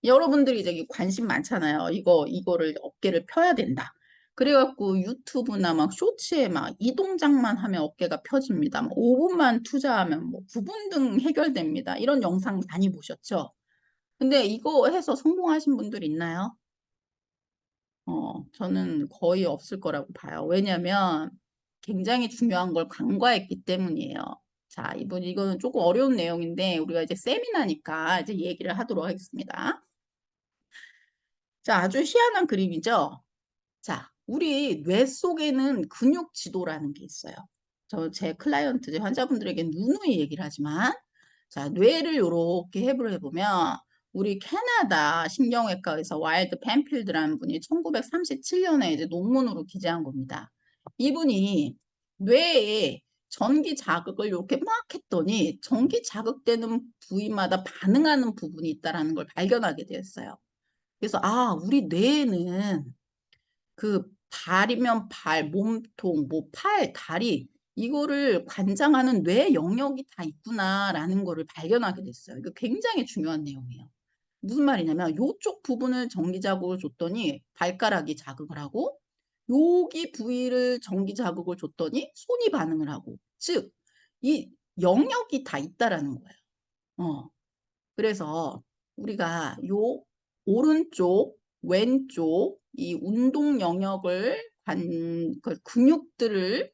여러분들이 이제 관심 많잖아요. 이거를 어깨를 펴야 된다. 그래갖고 유튜브나 막 쇼츠에 막 이 동작만 하면 어깨가 펴집니다. 막 5분만 투자하면 뭐 구분등 해결됩니다. 이런 영상 많이 보셨죠? 근데 이거 해서 성공하신 분들 있나요? 저는 거의 없을 거라고 봐요. 왜냐면 굉장히 중요한 걸 간과했기 때문이에요. 자, 이거는 조금 어려운 내용인데 우리가 이제 세미나니까 이제 얘기를 하도록 하겠습니다. 자, 아주 희한한 그림이죠? 자, 우리 뇌 속에는 근육 지도라는 게 있어요. 제 클라이언트, 제 환자분들에게 누누이 얘기를 하지만, 자, 뇌를 이렇게 해부를 해보면, 우리 캐나다 신경외과 의사 와일드 펜필드라는 분이 1937년에 이제 논문으로 기재한 겁니다. 이분이 뇌에 전기 자극을 이렇게 막 했더니 전기 자극되는 부위마다 반응하는 부분이 있다는 걸 발견하게 되었어요. 그래서 우리 뇌에는 그 발이면 발, 몸통, 뭐 팔, 다리 이거를 관장하는 뇌 영역이 다 있구나라는 거를 발견하게 됐어요. 이거 굉장히 중요한 내용이에요. 무슨 말이냐면 요쪽 부분을 전기 자극을 줬더니 발가락이 자극을 하고 여기 부위를 전기 자극을 줬더니 손이 반응을 하고 즉 이 영역이 다 있다라는 거예요. 그래서 우리가 요 오른쪽, 왼쪽 이 운동 영역을 그 근육들을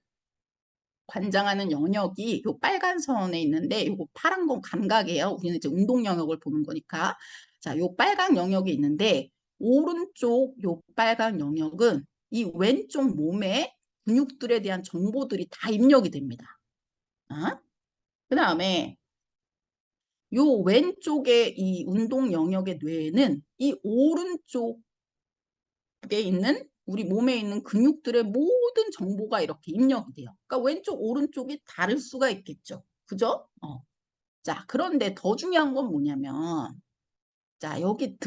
관장하는 영역이 요 빨간 선에 있는데 요거 파란 건 감각이에요. 우리는 이제 운동 영역을 보는 거니까. 자, 요 빨간 영역이 있는데 오른쪽 요 빨간 영역은 이 왼쪽 몸의 근육들에 대한 정보들이 다 입력이 됩니다. 그 다음에 요 왼쪽에 이 운동 영역의 뇌에는 이 오른쪽에 있는 우리 몸에 있는 근육들의 모든 정보가 이렇게 입력이 돼요. 그러니까 왼쪽 오른쪽이 다를 수가 있겠죠. 그죠? 자, 그런데 더 중요한 건 뭐냐면 자, 여기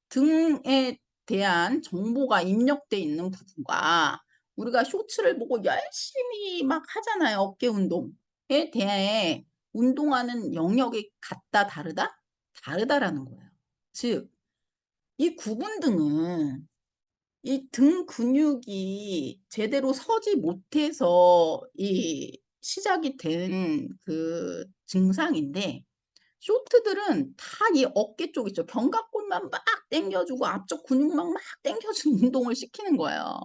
등에 대한 정보가 입력돼 있는 부분과 우리가 쇼츠를 보고 열심히 막 하잖아요. 어깨 운동에 대해 운동하는 영역이 같다, 다르다? 다르다라는 거예요. 즉, 이 구분등은 이 등 근육이 제대로 서지 못해서 이 시작이 된 그 증상인데 쇼트들은 다 이 어깨 쪽 있죠. 견갑골만 막 당겨주고 앞쪽 근육만 막 당겨주는 운동을 시키는 거예요.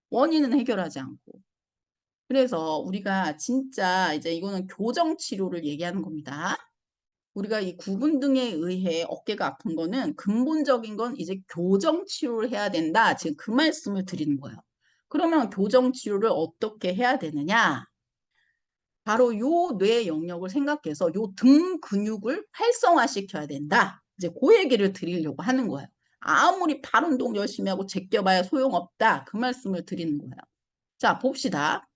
원인은 해결하지 않고. 그래서 우리가 진짜 이제 이거는 교정 치료를 얘기하는 겁니다. 우리가 이 구분 등에 의해 어깨가 아픈 거는 근본적인 건 이제 교정 치료를 해야 된다. 지금 그 말씀을 드리는 거예요. 그러면 교정 치료를 어떻게 해야 되느냐? 바로 요 뇌 영역을 생각해서 요 등 근육을 활성화시켜야 된다. 이제 그 얘기를 드리려고 하는 거예요. 아무리 발 운동 열심히 하고 제껴봐야 소용없다. 그 말씀을 드리는 거예요. 자, 봅시다.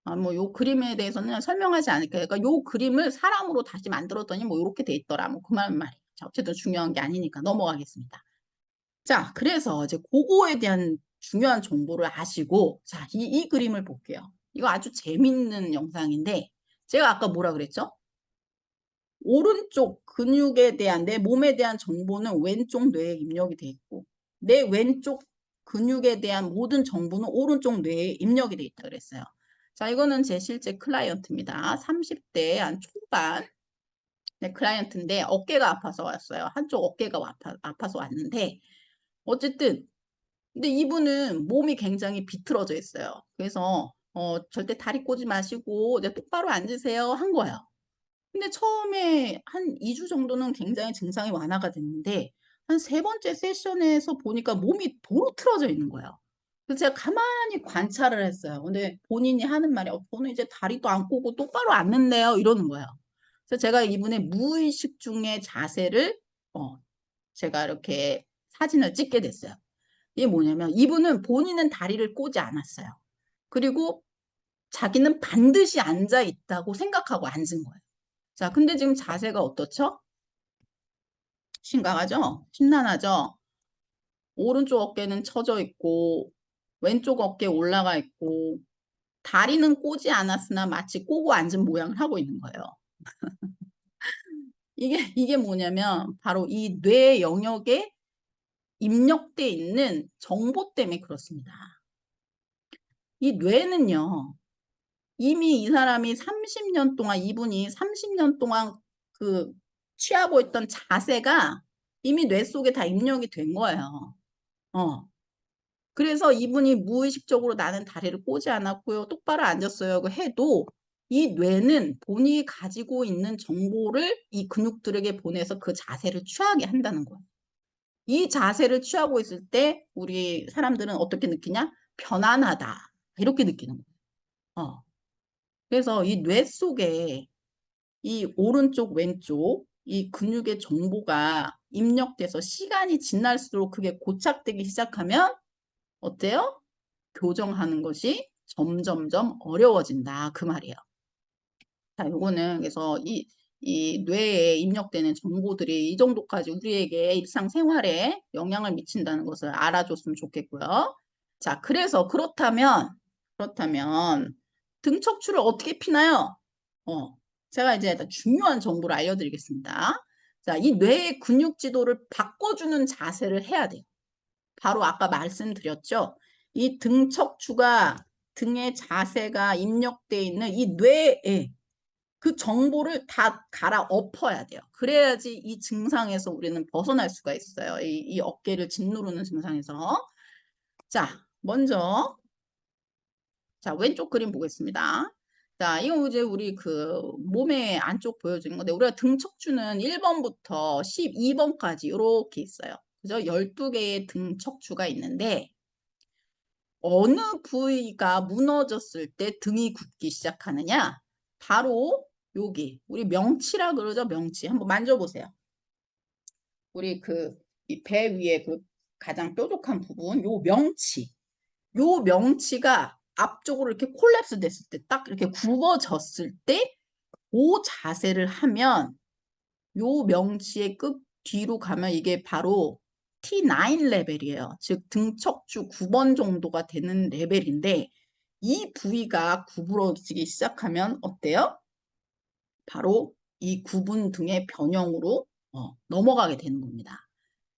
뭐 요 그림에 대해서는 설명하지 않을게요. 그러니까 요 그림을 사람으로 다시 만들었더니 뭐 이렇게 돼 있더라. 뭐 그 말이에요. 자, 어쨌든 중요한 게 아니니까 넘어가겠습니다. 자, 그래서 이제 그거에 대한 중요한 정보를 아시고 자, 이 그림을 볼게요. 이거 아주 재밌는 영상인데 제가 아까 뭐라 그랬죠? 오른쪽 근육에 대한 내 몸에 대한 정보는 왼쪽 뇌에 입력이 돼 있고 내 왼쪽 근육에 대한 모든 정보는 오른쪽 뇌에 입력이 돼 있다 그랬어요. 자, 이거는 제 실제 클라이언트입니다. 30대 한 초반 클라이언트인데 어깨가 아파서 왔어요. 한쪽 어깨가 아파서 왔는데 어쨌든 근데 이분은 몸이 굉장히 비틀어져 있어요. 그래서 절대 다리 꼬지 마시고 이제 똑바로 앉으세요 한 거예요. 근데 처음에 한 2주 정도는 굉장히 증상이 완화가 됐는데 한 세 번째 세션에서 보니까 몸이 도로 틀어져 있는 거예요. 그래서 제가 가만히 관찰을 했어요. 근데 본인이 하는 말이 저는 이제 다리도 안 꼬고 똑바로 앉는데요 이러는 거예요. 그래서 제가 이분의 무의식 중의 자세를 제가 이렇게 사진을 찍게 됐어요. 이게 뭐냐면 이분은 본인은 다리를 꼬지 않았어요. 그리고 자기는 반드시 앉아 있다고 생각하고 앉은 거예요. 자, 근데 지금 자세가 어떻죠? 심각하죠? 심란하죠? 오른쪽 어깨는 처져 있고 왼쪽 어깨 올라가 있고 다리는 꼬지 않았으나 마치 꼬고 앉은 모양을 하고 있는 거예요. 이게 뭐냐면 바로 이 뇌 영역에 입력돼 있는 정보 때문에 그렇습니다. 이 뇌는요, 이미 이 사람이 30년 동안, 이분이 30년 동안 그 취하고 있던 자세가 이미 뇌 속에 다 입력이 된 거예요. 그래서 이분이 무의식적으로 나는 다리를 꼬지 않았고요. 똑바로 앉았어요. 해도 이 뇌는 본인이 가지고 있는 정보를 이 근육들에게 보내서 그 자세를 취하게 한다는 거예요. 이 자세를 취하고 있을 때 우리 사람들은 어떻게 느끼냐? 편안하다. 이렇게 느끼는 거예요. 그래서 이 뇌 속에 이 오른쪽, 왼쪽 이 근육의 정보가 입력돼서 시간이 지날수록 그게 고착되기 시작하면 어때요? 교정하는 것이 점점점 어려워진다. 그 말이에요. 자, 요거는 그래서 이 뇌에 입력되는 정보들이 이 정도까지 우리에게 일상생활에 영향을 미친다는 것을 알아줬으면 좋겠고요. 자, 그래서 그렇다면 등 척추를 어떻게 피나요? 제가 이제 중요한 정보를 알려드리겠습니다. 자, 이 뇌의 근육 지도를 바꿔주는 자세를 해야 돼요. 바로 아까 말씀드렸죠. 이 등 척추가 등의 자세가 입력되어 있는 이 뇌에 그 정보를 다 갈아엎어야 돼요. 그래야지 이 증상에서 우리는 벗어날 수가 있어요. 이 어깨를 짓누르는 증상에서. 자, 먼저 자, 왼쪽 그림 보겠습니다. 자, 이거 이제 우리 그 몸의 안쪽 보여주는 건데 우리가 등 척추는 1번부터 12번까지 이렇게 있어요. 그죠? 12개의 등 척추가 있는데 어느 부위가 무너졌을 때 등이 굳기 시작하느냐? 바로 여기 우리 명치라 그러죠. 명치. 한번 만져보세요. 우리 그 이 배 위에 그 가장 뾰족한 부분 요 명치. 요 명치가 앞쪽으로 이렇게 콜랩스 됐을 때 딱 이렇게 굽어졌을 때 그 자세를 하면 요 명치의 끝 뒤로 가면 이게 바로 T9 레벨이에요. 즉 등척추 9번 정도가 되는 레벨인데 이 부위가 구부러지기 시작하면 어때요? 바로 이 구분 등의 변형으로 넘어가게 되는 겁니다.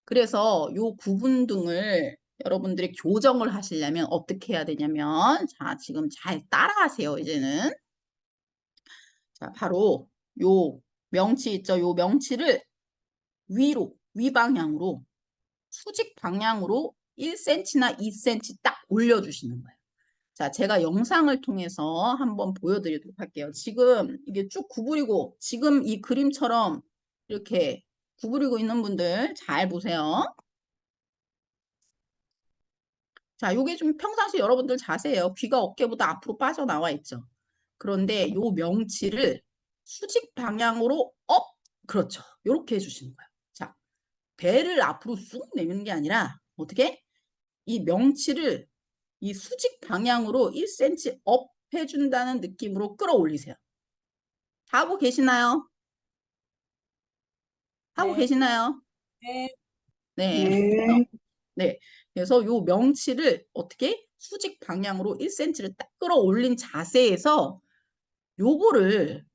그래서 요 구분 등을 여러분들이 교정을 하시려면 어떻게 해야 되냐면 자 지금 잘 따라하세요. 이제는 자 바로 요 명치 있죠. 요 명치를 위로 위방향으로 수직 방향으로 1cm나 2cm 딱 올려주시는 거예요. 자, 제가 영상을 통해서 한번 보여드리도록 할게요. 지금 이게 쭉 구부리고 지금 이 그림처럼 이렇게 구부리고 있는 분들 잘 보세요. 자, 요게 좀 평상시 여러분들 자세예요. 귀가 어깨보다 앞으로 빠져나와 있죠. 그런데 요 명치를 수직 방향으로 업! 그렇죠. 요렇게 해주시는 거예요. 자, 배를 앞으로 쑥 내미는 게 아니라 어떻게? 이 명치를 이 수직 방향으로 1cm 업 해준다는 느낌으로 끌어올리세요. 하고 계시나요? 하고 네. 계시나요? 네. 네. 네. 네. 그래서 요 명치를 어떻게 수직 방향으로 1cm를 딱 끌어올린 자세에서 요거를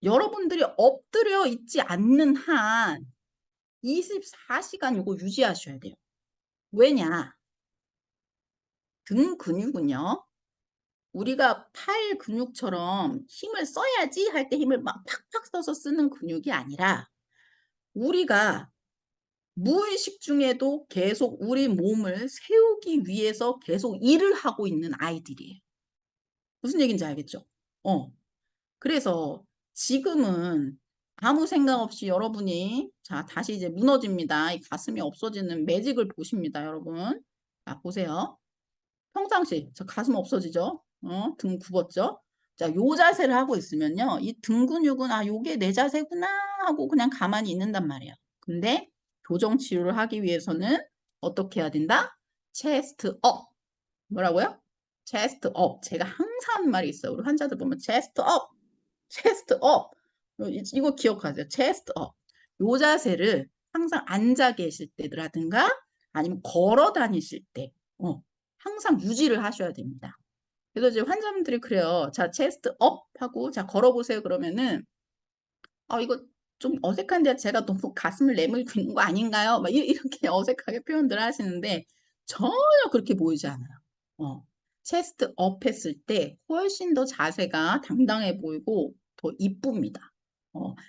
여러분들이 엎드려 있지 않는 한 24시간 요거 유지하셔야 돼요. 왜냐? 등 근육은요. 우리가 팔 근육처럼 힘을 써야지 할 때 힘을 막 팍팍 써서 쓰는 근육이 아니라 우리가 무의식 중에도 계속 우리 몸을 세우기 위해서 계속 일을 하고 있는 아이들이에요. 무슨 얘기인지 알겠죠? 그래서 지금은 아무 생각 없이 여러분이 자 다시 이제 무너집니다. 이 가슴이 없어지는 매직을 보십니다, 여러분. 자, 보세요. 평상시 저 가슴 없어지죠? 등 굽었죠? 자, 요 자세를 하고 있으면요. 이 등 근육은 아, 요게 내 자세구나 하고 그냥 가만히 있는단 말이에요. 근데 교정 치료를 하기 위해서는 어떻게 해야 된다? chest up. 뭐라고요? chest up. 제가 항상 하는 말이 있어요. 우리 환자들 보면 chest up, chest up. 이거 기억하세요. chest up. 요 자세를 항상 앉아 계실 때라든가 아니면 걸어 다니실 때, 항상 유지를 하셔야 됩니다. 그래서 이제 환자분들이 그래요. 자, chest up 하고, 자, 걸어보세요. 그러면은, 이거 좀 어색한데 제가 너무 가슴을 내밀고 있는 거 아닌가요? 막 이렇게 어색하게 표현들 하시는데 전혀 그렇게 보이지 않아요. 체스트 업 했을 때 훨씬 더 자세가 당당해 보이고 더 이쁩니다.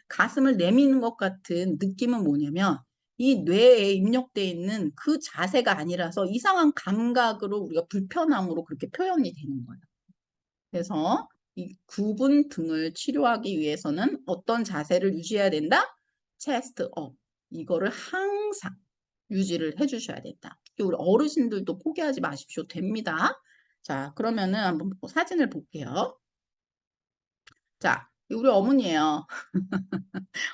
가슴을 내미는 것 같은 느낌은 뭐냐면 이 뇌에 입력되어 있는 그 자세가 아니라서 이상한 감각으로 우리가 불편함으로 그렇게 표현이 되는 거예요. 그래서 이 굽은 등을 치료하기 위해서는 어떤 자세를 유지해야 된다? 체스트 업. 이거를 항상 유지를 해주셔야 된다. 우리 어르신들도 포기하지 마십시오. 됩니다. 자, 그러면은 한번 사진을 볼게요. 자, 우리 어머니예요.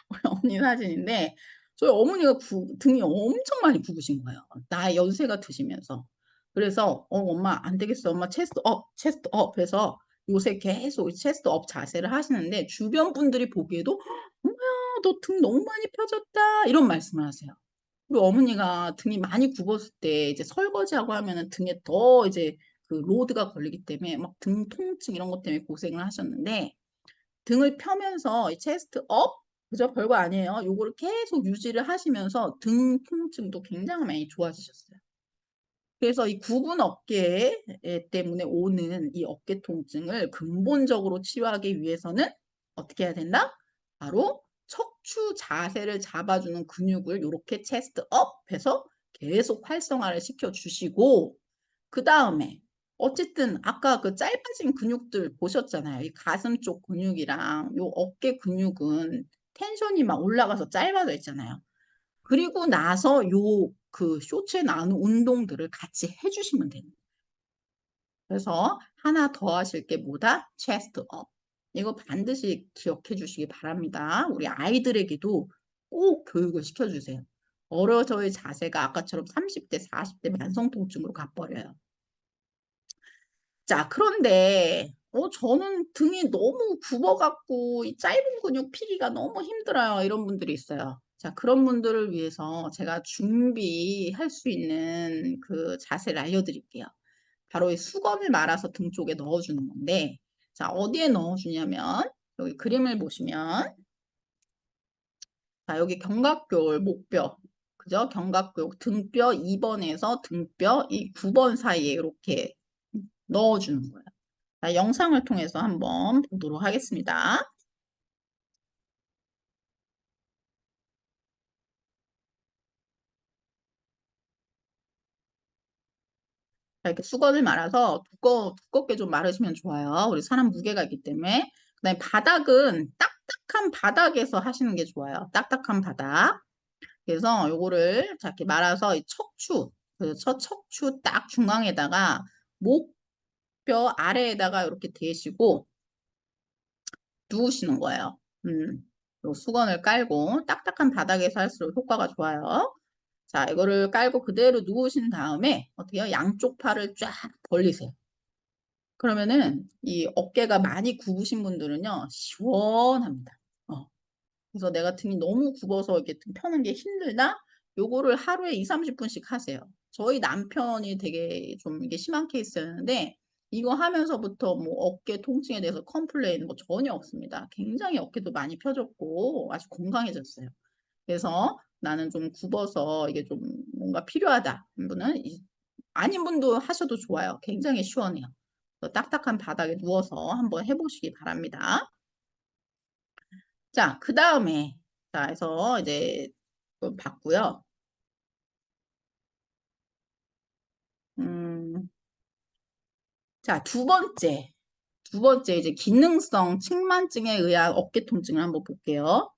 우리 어머니 사진인데 저희 어머니가 등이 엄청 많이 굽으신 거예요. 나이 연세가 드시면서. 그래서 엄마 안 되겠어. 엄마 체스트 업, 체스트 업 해서 요새 계속 체스트 업 자세를 하시는데 주변 분들이 보기에도 엄마야 너 등 너무 많이 펴졌다 이런 말씀을 하세요. 우리 어머니가 등이 많이 굽었을 때 이제 설거지하고 하면은 등에 더 이제 그 로드가 걸리기 때문에 막 등 통증 이런 것 때문에 고생을 하셨는데 등을 펴면서 이 체스트 업, 그죠? 별거 아니에요. 요거를 계속 유지를 하시면서 등 통증도 굉장히 많이 좋아지셨어요. 그래서 이 굽은 어깨 때문에 오는 이 어깨 통증을 근본적으로 치료하기 위해서는 어떻게 해야 된다? 바로 척추 자세를 잡아주는 근육을 이렇게 체스트 업 해서 계속 활성화를 시켜주시고 그 다음에 어쨌든 아까 그 짧아진 근육들 보셨잖아요. 이 가슴 쪽 근육이랑 요 어깨 근육은 텐션이 막 올라가서 짧아져 있잖아요. 그리고 나서 요 그 쇼츠에 나오는 운동들을 같이 해주시면 됩니다. 그래서 하나 더 하실 게 뭐다? 체스트 업. 이거 반드시 기억해 주시기 바랍니다. 우리 아이들에게도 꼭 교육을 시켜주세요. 어려서의 자세가 아까처럼 30대, 40대 만성통증으로 가버려요. 자, 그런데 저는 등이 너무 굽어갖고 이 짧은 근육 피기가 너무 힘들어요. 이런 분들이 있어요. 자, 그런 분들을 위해서 제가 준비할 수 있는 그 자세를 알려드릴게요. 바로 이 수건을 말아서 등 쪽에 넣어주는 건데, 자, 어디에 넣어주냐면, 여기 그림을 보시면, 자, 여기 견갑골, 목뼈, 그죠? 견갑골, 등뼈 2번에서 등뼈 이 9번 사이에 이렇게 넣어주는 거예요. 자, 영상을 통해서 한번 보도록 하겠습니다. 자, 이렇게 수건을 말아서 두껍게 좀 마르시면 좋아요. 우리 사람 무게가 있기 때문에. 그다음에 바닥은 딱딱한 바닥에서 하시는 게 좋아요. 딱딱한 바닥. 그래서 요거를 자, 이렇게 말아서 이 척추, 그래서 척추 딱 중앙에다가 목뼈 아래에다가 이렇게 대시고 누우시는 거예요. 요 수건을 깔고 딱딱한 바닥에서 할수록 효과가 좋아요. 자, 이거를 깔고 그대로 누우신 다음에 어떻게 해요? 양쪽 팔을 쫙 벌리세요. 그러면은 이 어깨가 많이 굽으신 분들은요, 시원합니다. 그래서 내가 등이 너무 굽어서 이렇게 등 펴는 게 힘들다? 요거를 하루에 2, 30분씩 하세요. 저희 남편이 되게 좀 이게 심한 케이스였는데, 이거 하면서부터 뭐 어깨 통증에 대해서 컴플레인 뭐 전혀 없습니다. 굉장히 어깨도 많이 펴졌고 아주 건강해졌어요. 그래서 나는 좀 굽어서 이게 좀 뭔가 필요하다. 분은 아닌 분도 하셔도 좋아요. 굉장히 시원해요. 딱딱한 바닥에 누워서 한번 해보시기 바랍니다. 자, 그 다음에 자, 해서 이제 또 봤고요. 자, 두 번째 이제 기능성 측만증에 의한 어깨 통증을 한번 볼게요.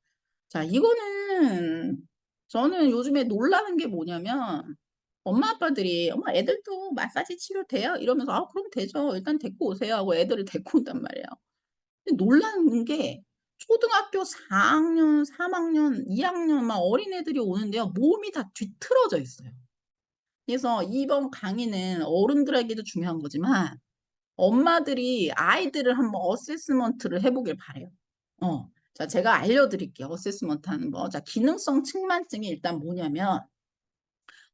자, 이거는 저는 요즘에 놀라는 게 뭐냐면 엄마 아빠들이 엄마 애들도 마사지 치료 돼요? 이러면서 그럼 되죠. 일단 데리고 오세요 하고 애들을 데리고 온단 말이에요. 근데 놀라는 게 초등학교 4학년, 3학년, 2학년 막 어린애들이 오는데요. 몸이 다 뒤틀어져 있어요. 그래서 이번 강의는 어른들에게도 중요한 거지만 엄마들이 아이들을 한번 어세스먼트를 해보길 바래요. 자, 제가 알려드릴게요. 어세스먼트 하는 거. 자, 기능성 측만증이 일단 뭐냐면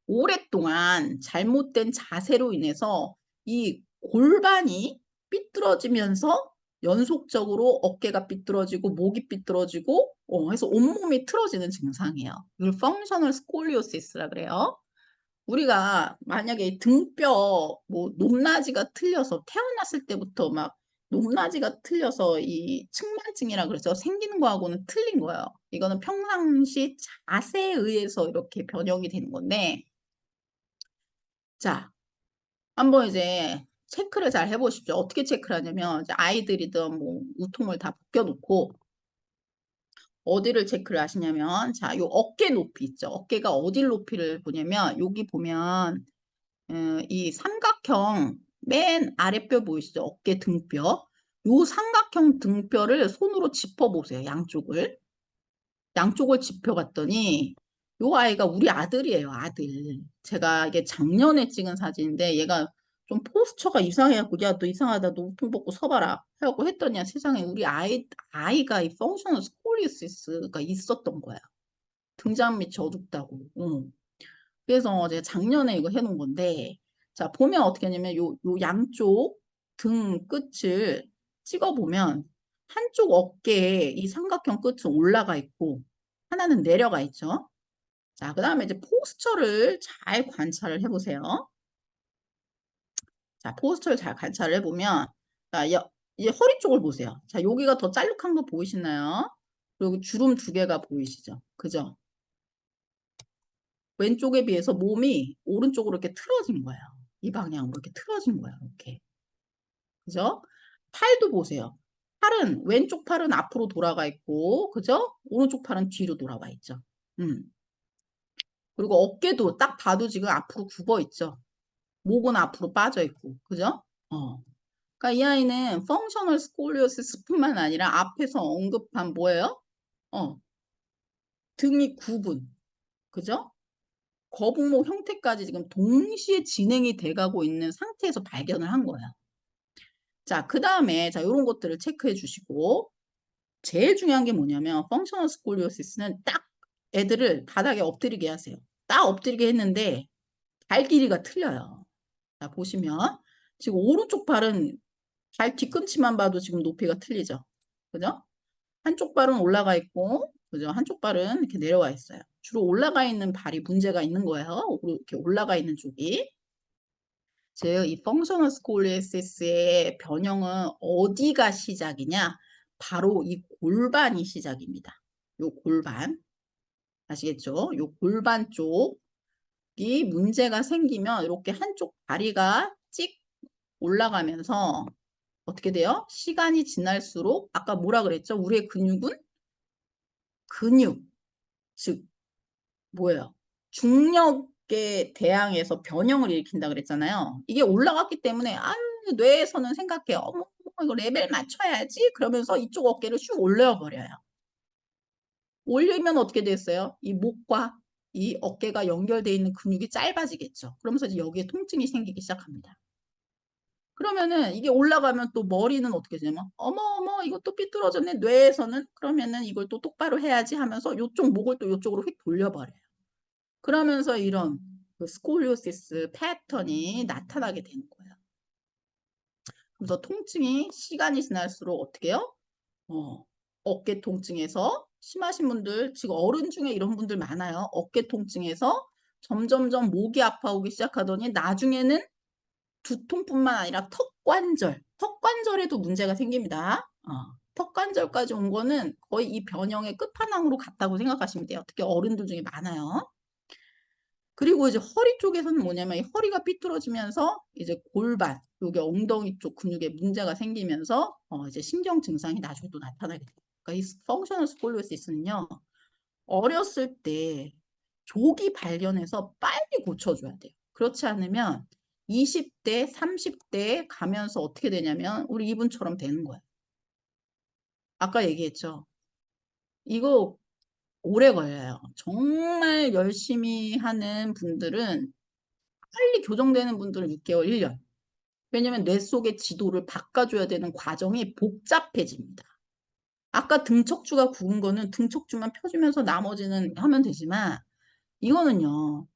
오랫동안 잘못된 자세로 인해서 이 골반이 삐뚤어지면서 연속적으로 어깨가 삐뚤어지고 목이 삐뚤어지고 해서 온몸이 틀어지는 증상이에요. 이걸 펑셔널 스콜리오시스라 그래요. 우리가 만약에 등뼈 뭐 높낮이가 틀려서 태어났을 때부터 막 높낮이가 틀려서 이 측만증이라 그래서 생기는 거하고는 틀린 거예요. 이거는 평상시 자세에 의해서 이렇게 변형이 되는 건데 자, 한번 이제 체크를 잘 해보십시오. 어떻게 체크를 하냐면 이제 아이들이든 뭐 우통을 다 벗겨놓고 어디를 체크를 하시냐면 자, 요 어깨 높이 있죠. 어깨가 어딜 높이를 보냐면 여기 보면 이 삼각형 맨 아랫뼈 보이시죠? 어깨 등뼈. 요 삼각형 등뼈를 손으로 짚어보세요. 양쪽을. 양쪽을 짚어봤더니 요 아이가 우리 아들이에요. 아들. 제가 이게 작년에 찍은 사진인데 얘가 좀 포스처가 이상해갖고 야 너 이상하다. 너 우통 벗고 서봐라. 해갖고 했더니 세상에 우리 아이가 이 펑셔널 스콜리오시스가 있었던 거야. 등잔 밑이 어둡다고. 응. 그래서 제가 작년에 이거 해놓은 건데 자 보면 어떻게 하냐면 요 양쪽 등 끝을 찍어보면 한쪽 어깨에 이 삼각형 끝은 올라가 있고 하나는 내려가 있죠. 자, 그 다음에 이제 포스처를 잘 관찰을 해보세요. 자, 포스처를 잘 관찰을 해보면 자, 이 허리 쪽을 보세요. 자, 여기가 더 짤룩한 거 보이시나요? 그리고 주름 두 개가 보이시죠? 그죠? 왼쪽에 비해서 몸이 오른쪽으로 이렇게 틀어진 거예요. 이 방향으로 이렇게 틀어진 거예요. 이렇게. 그죠? 팔도 보세요. 왼쪽 팔은 앞으로 돌아가 있고, 그죠? 오른쪽 팔은 뒤로 돌아와 있죠. 그리고 어깨도 딱 봐도 지금 앞으로 굽어 있죠. 목은 앞으로 빠져 있고, 그죠? 그러니까 이 아이는 펑셔널 스콜리오시스뿐만 아니라 앞에서 언급한 뭐예요? 등이 굽은, 그죠? 거북목 형태까지 지금 동시에 진행이 돼가고 있는 상태에서 발견을 한 거예요. 자, 그 다음에 자 이런 것들을 체크해 주시고 제일 중요한 게 뭐냐면 펑셔널 스콜리오시스는 딱 애들을 바닥에 엎드리게 하세요. 딱 엎드리게 했는데 발 길이가 틀려요. 자, 보시면 지금 오른쪽 발은 발 뒤꿈치만 봐도 지금 높이가 틀리죠. 그죠? 한쪽 발은 올라가 있고, 그죠? 한쪽 발은 이렇게 내려와 있어요. 주로 올라가 있는 발이 문제가 있는 거예요. 이렇게 올라가 있는 쪽이. 즉, 이 펑셔널 스콜리오시스의 변형은 어디가 시작이냐? 바로 이 골반이 시작입니다. 요 골반. 아시겠죠? 요 골반 쪽이 문제가 생기면 이렇게 한쪽 다리가 찍 올라가면서 어떻게 돼요? 시간이 지날수록 아까 뭐라 그랬죠? 우리의 근육은 근육, 즉 뭐예요? 중력에 대항해서 변형을 일으킨다 그랬잖아요. 이게 올라갔기 때문에 뇌에서는 생각해요. 어머, 이거 레벨 맞춰야지. 그러면서 이쪽 어깨를 슉 올려버려요. 올리면 어떻게 됐어요? 이 목과 이 어깨가 연결되어 있는 근육이 짧아지겠죠. 그러면서 이제 여기에 통증이 생기기 시작합니다. 그러면은 이게 올라가면 또 머리는 어떻게 되냐면 어머 어머 이거 또 삐뚤어졌네. 뇌에서는 그러면은 이걸 또 똑바로 해야지 하면서 요쪽 목을 또 요쪽으로 휙 돌려버려요. 그러면서 이런 그 스콜리오시스 패턴이 나타나게 되는 거예요. 그래서 통증이 시간이 지날수록 어떻게 해요? 어깨 통증에서 심하신 분들 지금 어른 중에 이런 분들 많아요. 어깨 통증에서 점점점 목이 아파오기 시작하더니 나중에는 두통뿐만 아니라 턱관절에도 문제가 생깁니다. 턱관절까지 온 거는 거의 이 변형의 끝판왕으로 갔다고 생각하시면 돼요. 특히 어른들 중에 많아요. 그리고 이제 허리 쪽에서는 뭐냐면 이 허리가 삐뚤어지면서 이제 골반, 요게 엉덩이 쪽 근육에 문제가 생기면서 이제 신경 증상이 나중에 또 나타나게 돼요. 그러니까 이 펑셔널 스콜리오시스는요. 어렸을 때 조기 발견해서 빨리 고쳐줘야 돼요. 그렇지 않으면 20대, 30대 가면서 어떻게 되냐면 우리 이분처럼 되는 거예요. 아까 얘기했죠. 이거 오래 걸려요. 정말 열심히 하는 분들은 빨리 교정되는 분들은 6개월, 1년. 왜냐면 뇌 속의 지도를 바꿔줘야 되는 과정이 복잡해집니다. 아까 등척주가 구운 거는 등척주만 펴주면서 나머지는 하면 되지만 이거는요.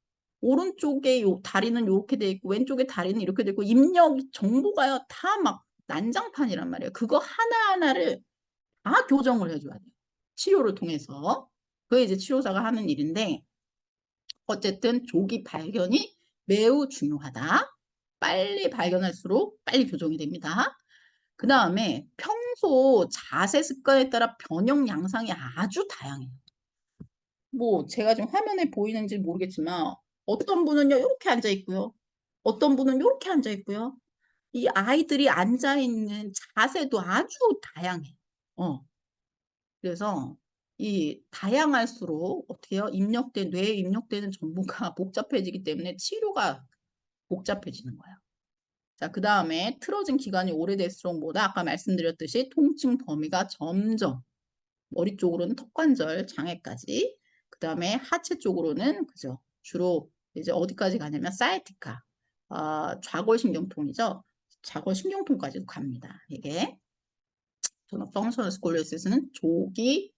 오른쪽에 다리는 이렇게 돼 있고 왼쪽에 다리는 이렇게 돼 있고 입력 정보가요. 다 막 난장판이란 말이에요. 그거 하나하나를 다 교정을 해줘야 돼요. 치료를 통해서. 그게 이제 치료사가 하는 일인데 어쨌든 조기 발견이 매우 중요하다. 빨리 발견할수록 빨리 교정이 됩니다. 그 다음에 평소 자세 습관에 따라 변형 양상이 아주 다양해요. 뭐 제가 지금 화면에 보이는지 모르겠지만 어떤 분은요 이렇게 앉아 있고요. 어떤 분은 이렇게 앉아 있고요. 이 아이들이 앉아 있는 자세도 아주 다양해. 그래서 이 다양할수록 어떻게 해요? 뇌에 입력되는 정보가 복잡해지기 때문에 치료가 복잡해지는 거예요. 자, 그 다음에 틀어진 기간이 오래될수록 뭐다? 아까 말씀드렸듯이 통증 범위가 점점 머리 쪽으로는 턱관절 장애까지 그 다음에 하체 쪽으로는 그죠? 주로 이제 어디까지 가냐면 사이티카 좌골신경통이죠. 좌골신경통까지도 갑니다. 이게 저는 펑셔널 스콜리오시스는 조기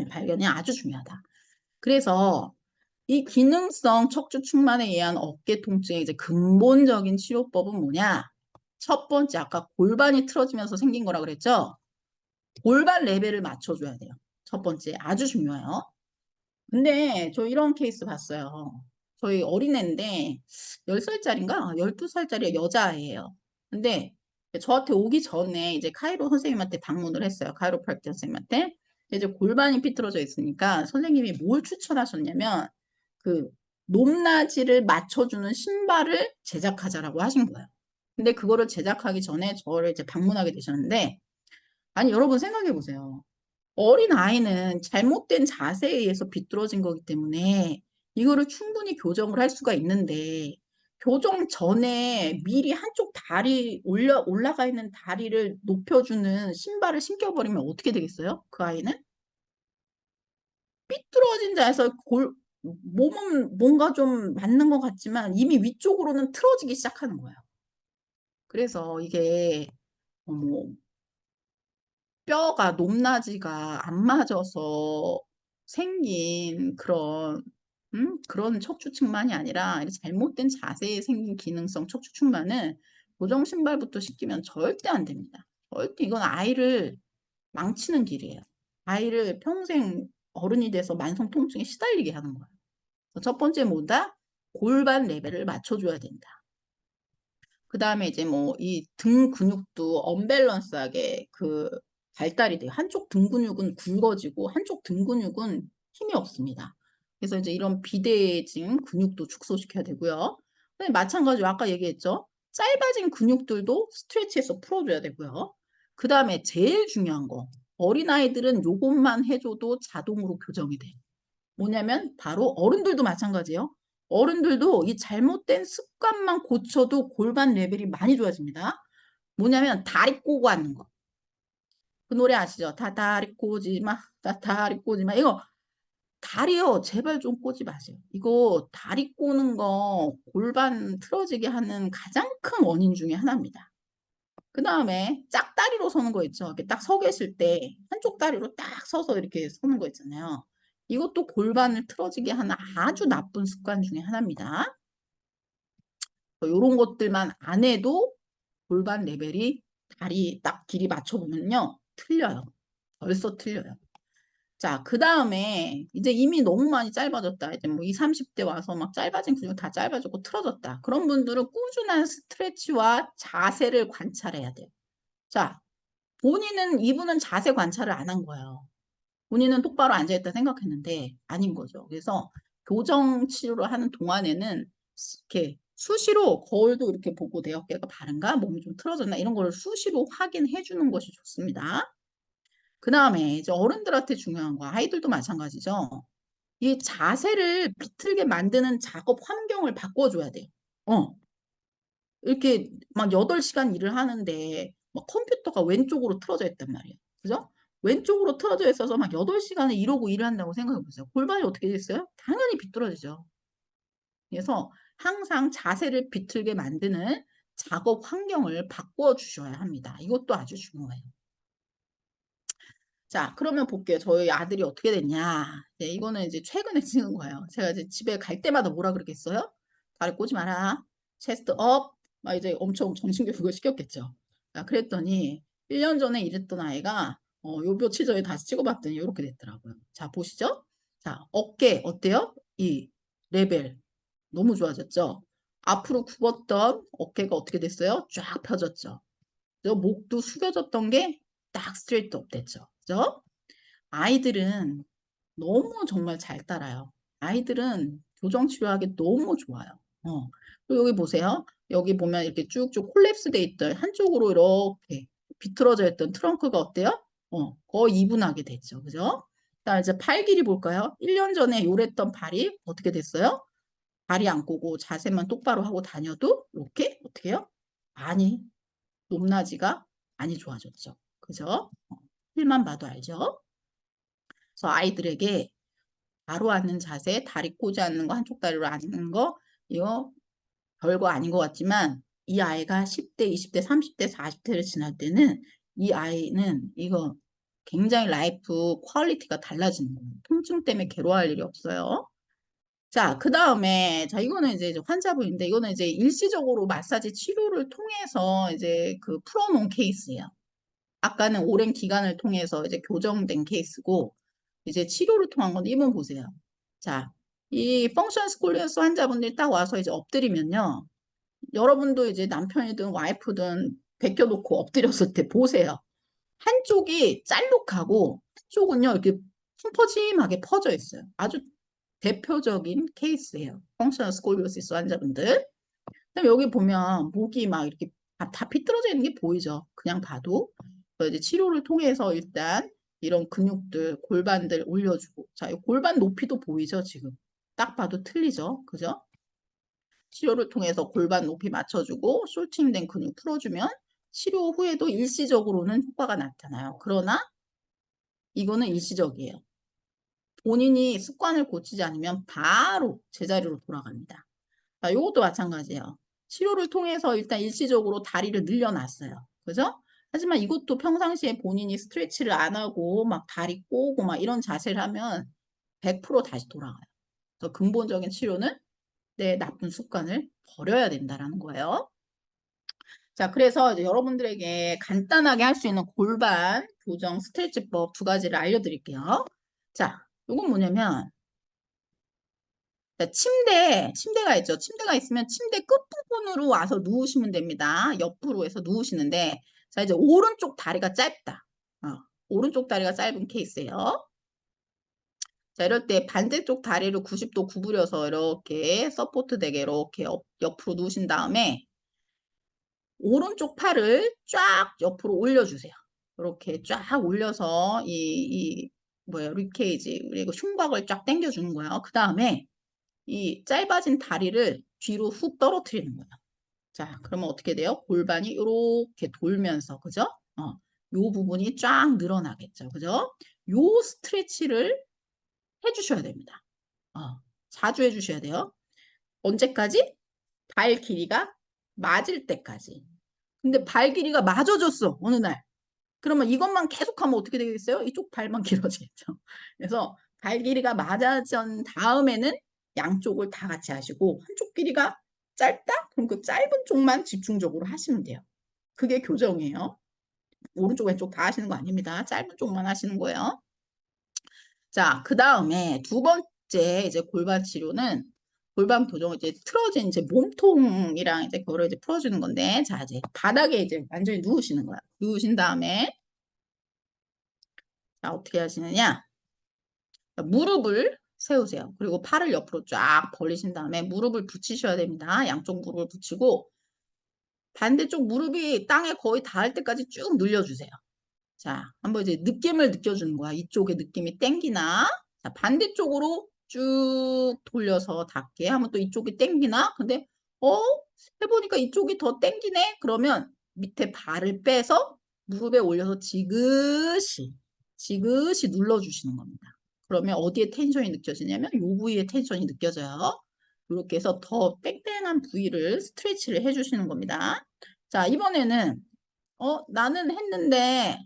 발견이 아주 중요하다. 그래서 이 기능성 척추 측만에 의한 어깨 통증의 이제 근본적인 치료법은 뭐냐? 첫 번째 아까 골반이 틀어지면서 생긴 거라 그랬죠? 골반 레벨을 맞춰줘야 돼요. 첫 번째 아주 중요해요. 근데 저 이런 케이스 봤어요. 저희 어린애인데 10살짜리인가? 12살짜리 여자아이예요. 근데 저한테 오기 전에 이제 카이로 선생님한테 방문을 했어요. 카이로프랙틱 선생님한테. 이제 골반이 삐뚤어져 있으니까 선생님이 뭘 추천하셨냐면 그 높낮이를 맞춰주는 신발을 제작하자라고 하신 거예요. 근데 그거를 제작하기 전에 저를 이제 방문하게 되셨는데 아니 여러분 생각해 보세요. 어린 아이는 잘못된 자세에 의해서 비뚤어진 거기 때문에 이거를 충분히 교정을 할 수가 있는데 교정 전에 미리 한쪽 다리 올라가 있는 다리를 높여주는 신발을 신겨버리면 어떻게 되겠어요? 그 아이는? 삐뚤어진 자에서 몸은 뭔가 좀 맞는 것 같지만 이미 위쪽으로는 틀어지기 시작하는 거예요. 그래서 이게 뭐 뼈가 높낮이가 안 맞아서 생긴 그런 척추측만이 아니라 잘못된 자세에 생긴 기능성 척추측만은 고정 신발부터 신기면 절대 안 됩니다. 절대 이건 아이를 망치는 길이에요. 아이를 평생 어른이 돼서 만성 통증에 시달리게 하는 거예요. 첫 번째 뭐다? 골반 레벨을 맞춰줘야 된다. 그 다음에 이제 뭐 이 등 근육도 언밸런스하게 발달이 돼요. 한쪽 등 근육은 굵어지고 한쪽 등 근육은 힘이 없습니다. 그래서 이제 이런 비대해진 근육도 축소시켜야 되고요. 마찬가지로 아까 얘기했죠. 짧아진 근육들도 스트레치해서 풀어줘야 되고요. 그 다음에 제일 중요한 거 어린아이들은 요것만 해줘도 자동으로 교정이 돼요. 뭐냐면 바로 어른들도 마찬가지예요. 어른들도 이 잘못된 습관만 고쳐도 골반 레벨이 많이 좋아집니다. 뭐냐면 다리 꼬고 앉는 거. 그 노래 아시죠? 다리 꼬지 마. 다리 꼬지 마. 이거 다리요. 제발 좀 꼬지 마세요. 이거 다리 꼬는 거 골반 틀어지게 하는 가장 큰 원인 중에 하나입니다. 그 다음에 짝다리로 서는 거 있죠. 이렇게 딱 서 계실 때 한쪽 다리로 딱 서서 이렇게 서는 거 있잖아요. 이것도 골반을 틀어지게 하는 아주 나쁜 습관 중에 하나입니다. 이런 것들만 안 해도 골반 레벨이 다리 딱 길이 맞춰보면요. 틀려요. 벌써 틀려요. 자, 그 다음에 이제 이미 너무 많이 짧아졌다. 이제 뭐 20, 30대 와서 막 짧아진 근육 다 짧아졌고 틀어졌다. 그런 분들은 꾸준한 스트레치와 자세를 관찰해야 돼요. 자, 이분은 자세 관찰을 안 한 거예요. 본인은 똑바로 앉아있다 생각했는데 아닌 거죠. 그래서 교정 치료를 하는 동안에는 이렇게 수시로 거울도 이렇게 보고 내 어깨가 바른가? 몸이 좀 틀어졌나? 이런 걸 수시로 확인해 주는 것이 좋습니다. 그 다음에 이제 어른들한테 중요한 거, 아이들도 마찬가지죠. 이 자세를 비틀게 만드는 작업 환경을 바꿔줘야 돼요. 이렇게 막 8시간 일을 하는데 막 컴퓨터가 왼쪽으로 틀어져 있단 말이에요. 그죠? 왼쪽으로 틀어져 있어서 막 8시간을 이러고 일을 한다고 생각해 보세요. 골반이 어떻게 됐어요? 당연히 비뚤어지죠. 그래서 항상 자세를 비틀게 만드는 작업 환경을 바꿔 주셔야 합니다. 이것도 아주 중요해요. 자, 그러면 볼게요. 저희 아들이 어떻게 됐냐. 네, 이거는 이제 최근에 찍은 거예요. 제가 이제 집에 갈 때마다 뭐라 그러겠어요? 다리 꼬지 마라. 체스트 업. 막 이제 엄청 정신교육을 시켰겠죠. 자, 그랬더니 1년 전에 이랬던 아이가 요 며칠 전에 다시 찍어봤더니 이렇게 됐더라고요. 자, 보시죠. 자, 어깨 어때요? 이 레벨 너무 좋아졌죠? 앞으로 굽었던 어깨가 어떻게 됐어요? 쫙 펴졌죠. 그죠? 목도 숙여졌던 게 딱 스트레이트 업 됐죠. 그죠? 아이들은 너무 정말 잘 따라요. 아이들은 교정 치료하기 너무 좋아요. 그리고 여기 보세요. 여기 보면 이렇게 쭉쭉 콜랩스 돼 있던 한쪽으로 이렇게 비틀어져 있던 트렁크가 어때요? 거의 이분하게 됐죠. 그죠? 자, 이제 팔 길이 볼까요? 1년 전에 요랬던 발이 어떻게 됐어요? 발이 안 꼬고 자세만 똑바로 하고 다녀도 이렇게 어떻게 해요? 많이 높낮이가 많이 좋아졌죠. 그죠? 필만 봐도 알죠? 그래서 아이들에게 바로 앉는 자세, 다리 꼬지 않는 거, 한쪽 다리로 앉는 거, 이거 별거 아닌 것 같지만 이 아이가 10대, 20대, 30대, 40대를 지날 때는 이 아이는 이거 굉장히 라이프 퀄리티가 달라지는 거예요. 통증 때문에 괴로워할 일이 없어요. 자, 그 다음에, 자, 이거는 이제 환자분인데, 이거는 이제 일시적으로 마사지 치료를 통해서 이제 그 풀어놓은 케이스예요. 아까는 오랜 기간을 통해서 이제 교정된 케이스고, 이제 치료를 통한 건데, 이번 보세요. 자, 이 펑션 스콜리오스 환자분들이 딱 와서 이제 엎드리면요. 여러분도 이제 남편이든 와이프든 베껴놓고 엎드렸을 때 보세요. 한쪽이 짤록하고, 한쪽은요, 이렇게 펑퍼짐하게 퍼져 있어요. 아주 대표적인 케이스예요. 펑셔널 스콜리오시스 환자분들. 그다음에 여기 보면 목이 막 이렇게 다 비틀어져 있는 게 보이죠. 그냥 봐도. 그래서 이제 치료를 통해서 일단 이런 근육들, 골반들 올려주고. 자, 이 골반 높이도 보이죠, 지금. 딱 봐도 틀리죠. 그죠? 치료를 통해서 골반 높이 맞춰주고 쇼팅된 근육 풀어주면 치료 후에도 일시적으로는 효과가 나타나요. 그러나 이거는 일시적이에요. 본인이 습관을 고치지 않으면 바로 제자리로 돌아갑니다. 자, 이것도 마찬가지예요. 치료를 통해서 일단 일시적으로 다리를 늘려놨어요. 그죠? 하지만 이것도 평상시에 본인이 스트레치를 안 하고 막 다리 꼬고 막 이런 자세를 하면 100% 다시 돌아가요. 그래서 근본적인 치료는 내 나쁜 습관을 버려야 된다라는 거예요. 자, 그래서 이제 여러분들에게 간단하게 할 수 있는 골반 교정 스트레치법 두 가지를 알려드릴게요. 자, 이건 뭐냐면 자, 침대가 있죠. 침대가 있으면 침대 끝부분으로 와서 누우시면 됩니다. 옆으로 해서 누우시는데, 자, 이제 오른쪽 다리가 짧다. 오른쪽 다리가 짧은 케이스예요. 자, 이럴 때 반대쪽 다리를 90도 구부려서 이렇게 서포트 되게 이렇게 옆으로 누우신 다음에, 오른쪽 팔을 쫙 옆으로 올려주세요. 이렇게 쫙 올려서 립케이지, 그리고 흉곽을 쫙 당겨주는 거예요. 그 다음에 이 짧아진 다리를 뒤로 훅 떨어뜨리는 거예요. 자, 그러면 어떻게 돼요? 골반이 이렇게 돌면서, 그죠? 요 부분이 쫙 늘어나겠죠. 그죠? 요 스트레치를 해주셔야 됩니다. 자주 해주셔야 돼요. 언제까지? 발 길이가 맞을 때까지. 근데 발 길이가 맞아졌어, 어느 날. 그러면 이것만 계속하면 어떻게 되겠어요? 이쪽 발만 길어지겠죠. 그래서 발 길이가 맞아진 다음에는 양쪽을 다 같이 하시고 한쪽 길이가 짧다? 그럼 그 짧은 쪽만 집중적으로 하시면 돼요. 그게 교정이에요. 오른쪽 왼쪽 다 하시는 거 아닙니다. 짧은 쪽만 하시는 거예요. 자, 그 다음에 두 번째 이제 골반 치료는 골반 교정 이제 틀어진 이제 몸통이랑 이제 그거를 이제 풀어주는 건데, 자, 이제 바닥에 이제 완전히 누우시는 거야. 누우신 다음에 자, 어떻게 하시느냐? 무릎을 세우세요. 그리고 팔을 옆으로 쫙 벌리신 다음에 무릎을 붙이셔야 됩니다. 양쪽 무릎을 붙이고 반대쪽 무릎이 땅에 거의 닿을 때까지 쭉 늘려주세요. 자, 한번 이제 느낌을 느껴주는 거야. 이쪽에 느낌이 땡기나? 자, 반대쪽으로 쭉 돌려서 닿게 하면 또 이쪽이 땡기나? 근데 해보니까 이쪽이 더 땡기네? 그러면 밑에 발을 빼서 무릎에 올려서 지그시 눌러주시는 겁니다. 그러면 어디에 텐션이 느껴지냐면 요 부위에 텐션이 느껴져요. 이렇게 해서 더 땡땡한 부위를 스트레치를 해주시는 겁니다. 자, 이번에는 나는 했는데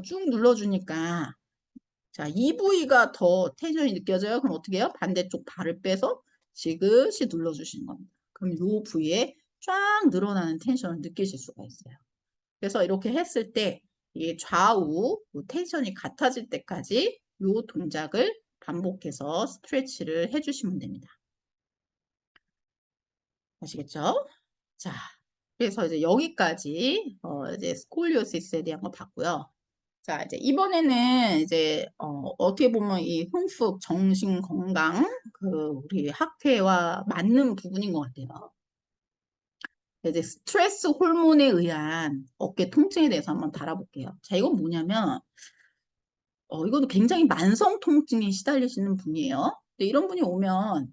쭉 눌러주니까 자, 이 부위가 더 텐션이 느껴져요. 그럼 어떻게 해요? 반대쪽 발을 빼서 지그시 눌러주시는 겁니다. 그럼 이 부위에 쫙 늘어나는 텐션을 느끼실 수가 있어요. 그래서 이렇게 했을 때 이 좌우 텐션이 같아질 때까지 이 동작을 반복해서 스트레치를 해주시면 됩니다. 아시겠죠? 자, 그래서 이제 여기까지 이제 스콜리오시스에 대한 거 봤고요. 자, 이제 이번에는 이제 어떻게 보면 이 흉측 정신 건강 그 우리 학회와 맞는 부분인 것 같아요. 이제 스트레스 호르몬에 의한 어깨 통증에 대해서 한번 다뤄볼게요. 자, 이건 뭐냐면 이거는 굉장히 만성 통증에 시달리시는 분이에요. 근데 이런 분이 오면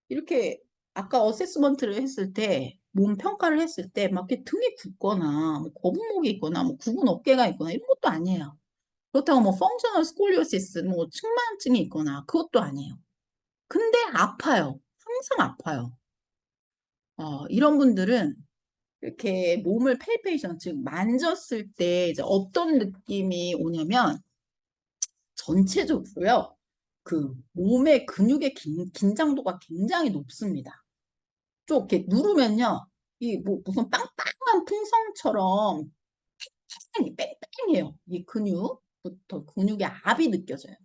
이렇게 아까 어세스먼트를 했을 때 몸 평가를 했을 때 막 이렇게 등이 굽거나 뭐 거북목이 있거나 뭐 굽은 어깨가 있거나 이런 것도 아니에요. 그렇다고 뭐 펑셔널 스콜리오시스 뭐 측만증이 있거나 그것도 아니에요. 근데 아파요. 항상 아파요. 이런 분들은 이렇게 몸을 펠페이션 즉 만졌을 때 이제 어떤 느낌이 오냐면 전체적으로요. 그 몸의 근육의 긴장도가 굉장히 높습니다. 좀 이렇게 누르면요. 이 뭐 무슨 빵빵한 풍선처럼 뺑뺑해요. 이 근육부터 근육의 압이 느껴져요.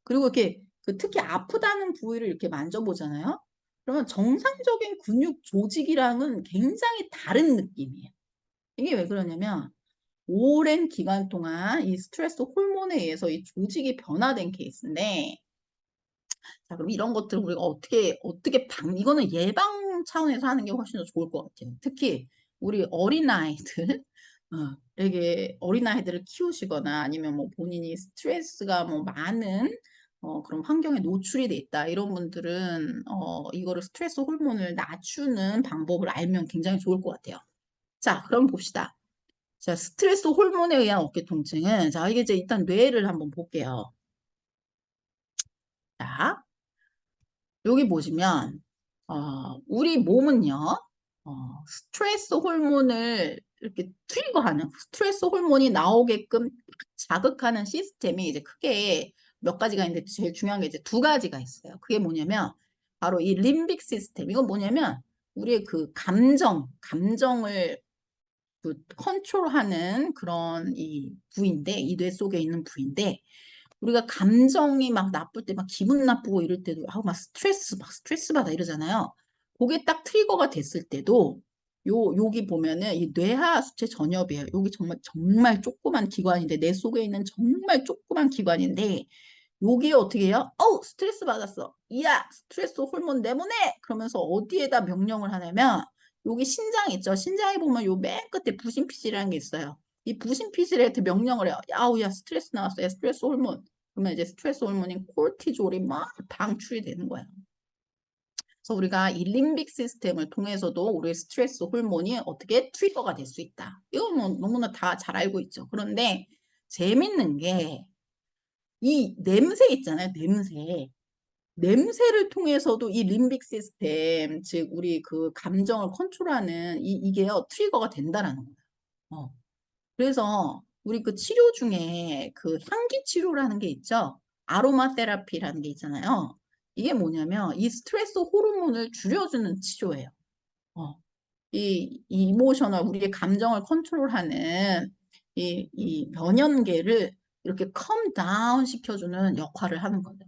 그리고 이렇게 특히 아프다는 부위를 이렇게 만져보잖아요. 그러면 정상적인 근육 조직이랑은 굉장히 다른 느낌이에요. 이게 왜 그러냐면 오랜 기간 동안 이 스트레스 호르몬에 의해서 이 조직이 변화된 케이스인데 자, 그럼 이런 것들을 우리가 어떻게 이거는 예방 차원에서 하는 게 훨씬 더 좋을 것 같아요. 특히 우리 어린아이들, 되게 어린아이들을 키우시거나 아니면 뭐 본인이 스트레스가 뭐 많은 그런 환경에 노출이 돼 있다. 이런 분들은 이거를 스트레스 호르몬을 낮추는 방법을 알면 굉장히 좋을 것 같아요. 자, 그럼 봅시다. 자, 스트레스 호르몬에 의한 어깨 통증은 자, 이게 이제 일단 뇌를 한번 볼게요. 자, 여기 보시면 우리 몸은요 스트레스 호르몬을 이렇게 트리거하는 스트레스 호르몬이 나오게끔 자극하는 시스템이 이제 크게 몇 가지가 있는데 제일 중요한 게 이제 두 가지가 있어요. 그게 뭐냐면 바로 이 림빅 시스템. 이건 뭐냐면 우리의 그 감정을 그 컨트롤하는 그런 이 부위인데 이 뇌 속에 있는 부위인데 우리가 감정이 막 나쁠 때 막 기분 나쁘고 이럴 때도 막 스트레스 받아 이러잖아요. 그게 딱 트리거가 됐을 때도 여기 보면은 이 뇌하 수체 전엽이에요. 여기 정말 조그만 기관인데 뇌 속에 있는 정말 조그만 기관인데 여기에 어떻게 해요? 스트레스 받았어. 이야, 스트레스 호르몬 내보내! 그러면서 어디에다 명령을 하냐면 여기 신장 있죠? 신장에 보면 요 맨 끝에 부신피질이라는 게 있어요. 이 부신피질한테 명령을 해요. 야, 스트레스 나왔어. 야, 스트레스 호르몬. 그러면 이제 스트레스 호르몬인 코르티졸이 막 방출이 되는 거예요. 그래서 우리가 이 림빅 시스템을 통해서도 우리의 스트레스 호르몬이 어떻게 트리거가 될 수 있다. 이건 뭐 너무나 다 잘 알고 있죠. 그런데 재밌는 게 이 냄새 있잖아요. 냄새를 통해서도 이 림빅 시스템, 즉 우리 그 감정을 컨트롤하는 이게요 트리거가 된다라는 거예요. 그래서 우리 그 치료 중에 그 향기 치료라는 게 있죠. 아로마 테라피라는 게 있잖아요. 이게 뭐냐면 이 스트레스 호르몬을 줄여주는 치료예요. 이 이모셔널 우리의 감정을 컨트롤하는 이 면역계를 이렇게 컴 다운 시켜주는 역할을 하는 거예요.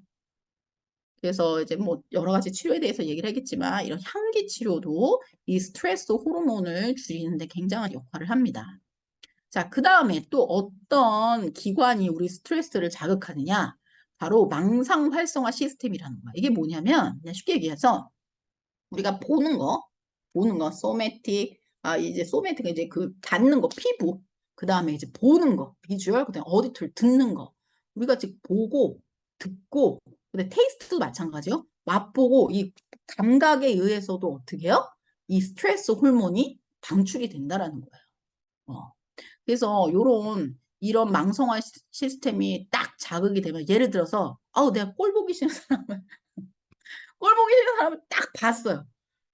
그래서 이제 뭐 여러 가지 치료에 대해서 얘기를 하겠지만 이런 향기 치료도 이 스트레스 호르몬을 줄이는데 굉장한 역할을 합니다. 자, 그 다음에 또 어떤 기관이 우리 스트레스를 자극하느냐? 바로 망상 활성화 시스템이라는 거야. 이게 뭐냐면 그냥 쉽게 얘기해서 우리가 보는 거, 소매틱, 이제 소매틱 이제 그 닿는 거, 피부. 그 다음에 이제 보는 거, 비주얼, 그 다음에 어디터리 듣는 거. 우리가 지금 보고, 듣고, 근데 테이스트도 마찬가지요. 맛보고 이 감각에 의해서도 어떻게 해요? 이 스트레스 호르몬이 방출이 된다라는 거예요. 그래서 이런 망성화 시스템이 딱 자극이 되면 예를 들어서 내가 꼴 보기 싫은 사람은 꼴 보기 싫은 사람을 딱 봤어요.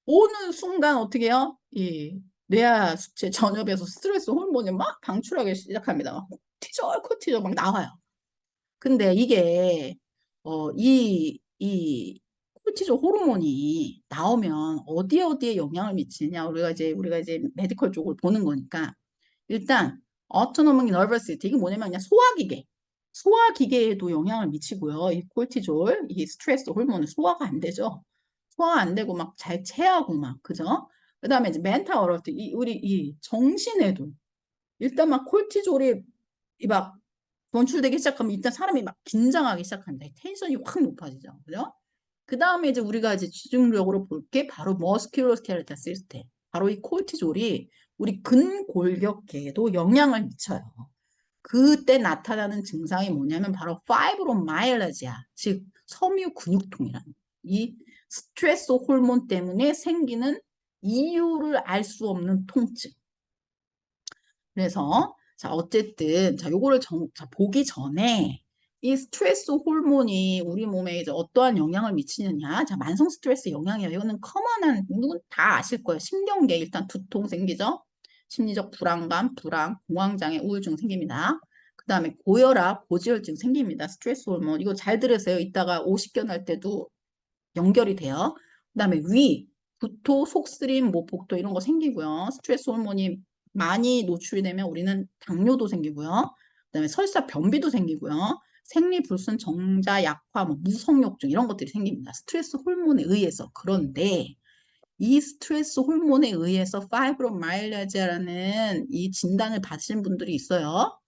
어느 순간 어떻게 해요? 이 뇌하 수체 전엽에서 스트레스 호르몬이 막 방출하기 시작합니다. 막 코티졸 막 나와요. 근데 이게 이 코르티졸 호르몬이 나오면 어디에 영향을 미치냐? 우리가 이제 메디컬 쪽을 보는 거니까 일단 autonomic nervous system 이게 뭐냐면 그냥 소화기계에도 영향을 미치고요. 이 코르티졸, 이 스트레스 호르몬은 소화가 안 되죠. 소화 안 되고 막 잘 체하고 막 그죠? 그다음에 이제 멘탈 어렵트 우리 이 정신에도 일단 막 코르티졸이 막 분출되기 시작하면 일단 사람이 막 긴장하기 시작합니다. 텐션이 확 높아지죠. 그죠? 그 다음에 이제 우리가 이제 집중적으로 볼 게 바로 머스큘로스켈레탈 시스템. 바로 이 코르티졸이 우리 근골격계에도 영향을 미쳐요. 그때 나타나는 증상이 뭐냐면 바로 파이브로마이알지아, 즉 섬유 근육통이라는 이 스트레스 호르몬 때문에 생기는 이유를 알 수 없는 통증. 그래서 자 어쨌든 자 요거를 보기 전에 이 스트레스 호르몬이 우리 몸에 이제 어떠한 영향을 미치느냐. 자 만성 스트레스 영향이에요. 이거는 커먼한 누군 다 아실 거예요. 신경계 일단 두통 생기죠. 심리적 불안감, 불안, 공황장애, 우울증 생깁니다. 그 다음에 고혈압, 고지혈증 생깁니다. 스트레스 호르몬 이거 잘 들으세요. 이따가 오십견 할 때도 연결이 돼요. 그 다음에 위, 구토, 속쓰림, 뭐 복도 이런 거 생기고요. 스트레스 호르몬이 많이 노출이 되면 우리는 당뇨도 생기고요. 그다음에 설사, 변비도 생기고요. 생리불순, 정자, 약화, 뭐 무성욕증 이런 것들이 생깁니다. 스트레스 호르몬에 의해서. 그런데 이 스트레스 호르몬에 의해서 파이브로마이알지아라는 이 진단을 받으신 분들이 있어요.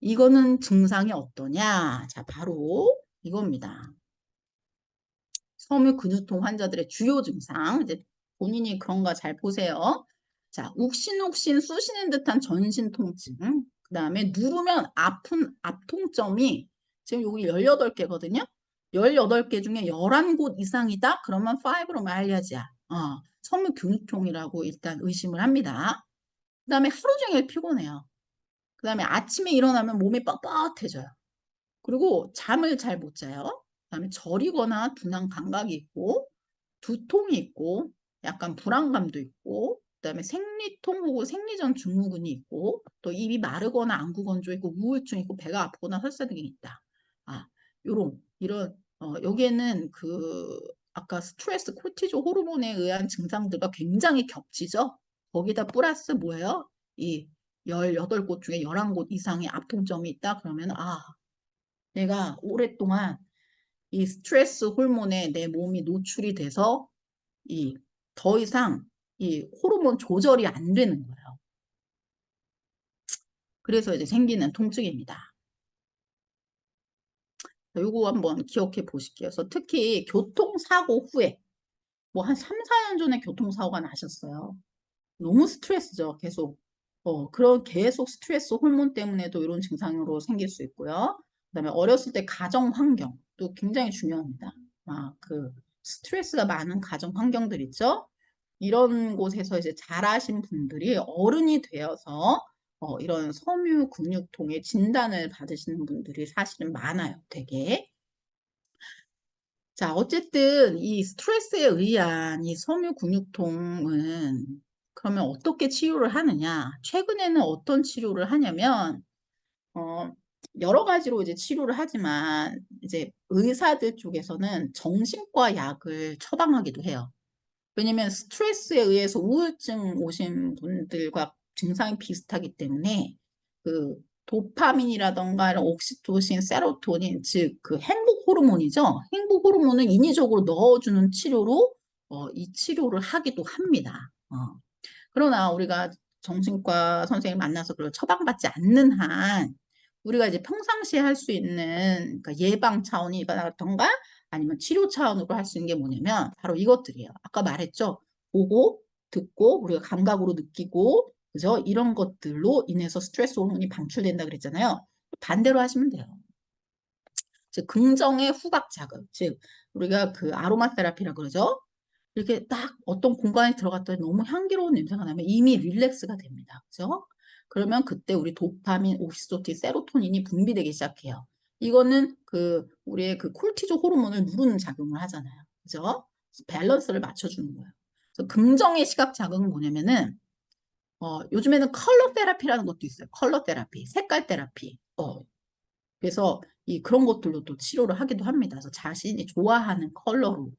이거는 증상이 어떠냐? 자, 바로 이겁니다. 섬유 근육통 환자들의 주요 증상. 이제 본인이 그런가 잘 보세요. 자, 욱신욱신 쑤시는 듯한 전신 통증. 그 다음에 누르면 아픈 압통점이 지금 여기 18개거든요. 18개 중에 11곳 이상이다? 그러면 파이브로마이알지아. 섬유 근육통이라고 일단 의심을 합니다. 그 다음에 하루 종일 피곤해요. 그 다음에 아침에 일어나면 몸이 뻣뻣해져요. 그리고 잠을 잘 못 자요. 그다음에 저리거나 둔한 감각이 있고 두통이 있고 약간 불안감도 있고 그다음에 생리통 혹은 생리전 증후군이 있고 또 입이 마르거나 안구 건조 있고 우울증 있고 배가 아프거나 설사 등이 있다. 이런 여기에는 그 아까 스트레스 코르티졸 호르몬에 의한 증상들과 굉장히 겹치죠. 거기다 플러스 뭐예요? 이 18곳 중에 11곳 이상의 압통점이 있다. 그러면 내가 오랫동안 이 스트레스 호르몬에 내 몸이 노출이 돼서 더 이상 이 호르몬 조절이 안 되는 거예요. 그래서 이제 생기는 통증입니다. 요거 한번 기억해 보실게요. 그래서 특히 교통사고 후에 뭐 한 3, 4년 전에 교통사고가 나셨어요. 너무 스트레스죠. 그런 계속 스트레스 호르몬 때문에도 이런 증상으로 생길 수 있고요. 그다음에 어렸을 때 가정 환경도 굉장히 중요합니다. 그 스트레스가 많은 가정 환경들 있죠. 이런 곳에서 이제 자라신 분들이 어른이 되어서 이런 섬유 근육통의 진단을 받으시는 분들이 사실은 많아요. 되게. 자, 어쨌든 이 스트레스에 의한 이 섬유 근육통은 그러면 어떻게 치료를 하느냐? 최근에는 어떤 치료를 하냐면 여러 가지로 이제 치료를 하지만 이제 의사들 쪽에서는 정신과 약을 처방하기도 해요. 왜냐면 스트레스에 의해서 우울증 오신 분들과 증상이 비슷하기 때문에 그 도파민이라던가 이런 옥시토신, 세로토닌, 즉 그 행복 호르몬이죠. 행복 호르몬을 인위적으로 넣어주는 치료로 이 치료를 하기도 합니다. 그러나 우리가 정신과 선생님 만나서 그걸 처방받지 않는 한 우리가 이제 평상시에 할 수 있는 그러니까 예방 차원이라던가 아니면 치료 차원으로 할 수 있는 게 뭐냐면 바로 이것들이에요. 아까 말했죠. 보고 듣고 우리가 감각으로 느끼고 그죠? 이런 것들로 인해서 스트레스 호르몬이 방출된다 그랬잖아요. 반대로 하시면 돼요. 즉 긍정의 후각 자극, 즉 우리가 그 아로마 테라피라 그러죠. 이렇게 딱 어떤 공간에 들어갔더니 너무 향기로운 냄새가 나면 이미 릴렉스가 됩니다. 그죠? 그러면 그때 우리 도파민, 옥시토신, 세로토닌이 분비되기 시작해요. 이거는 우리의 콜티졸 호르몬을 누르는 작용을 하잖아요. 그죠? 밸런스를 맞춰주는 거예요. 그래서 긍정의 시각 자극은 뭐냐면은, 요즘에는 컬러 테라피라는 것도 있어요. 컬러 테라피, 색깔 테라피. 그래서 그런 것들로 또 치료를 하기도 합니다. 그래서 자신이 좋아하는 컬러로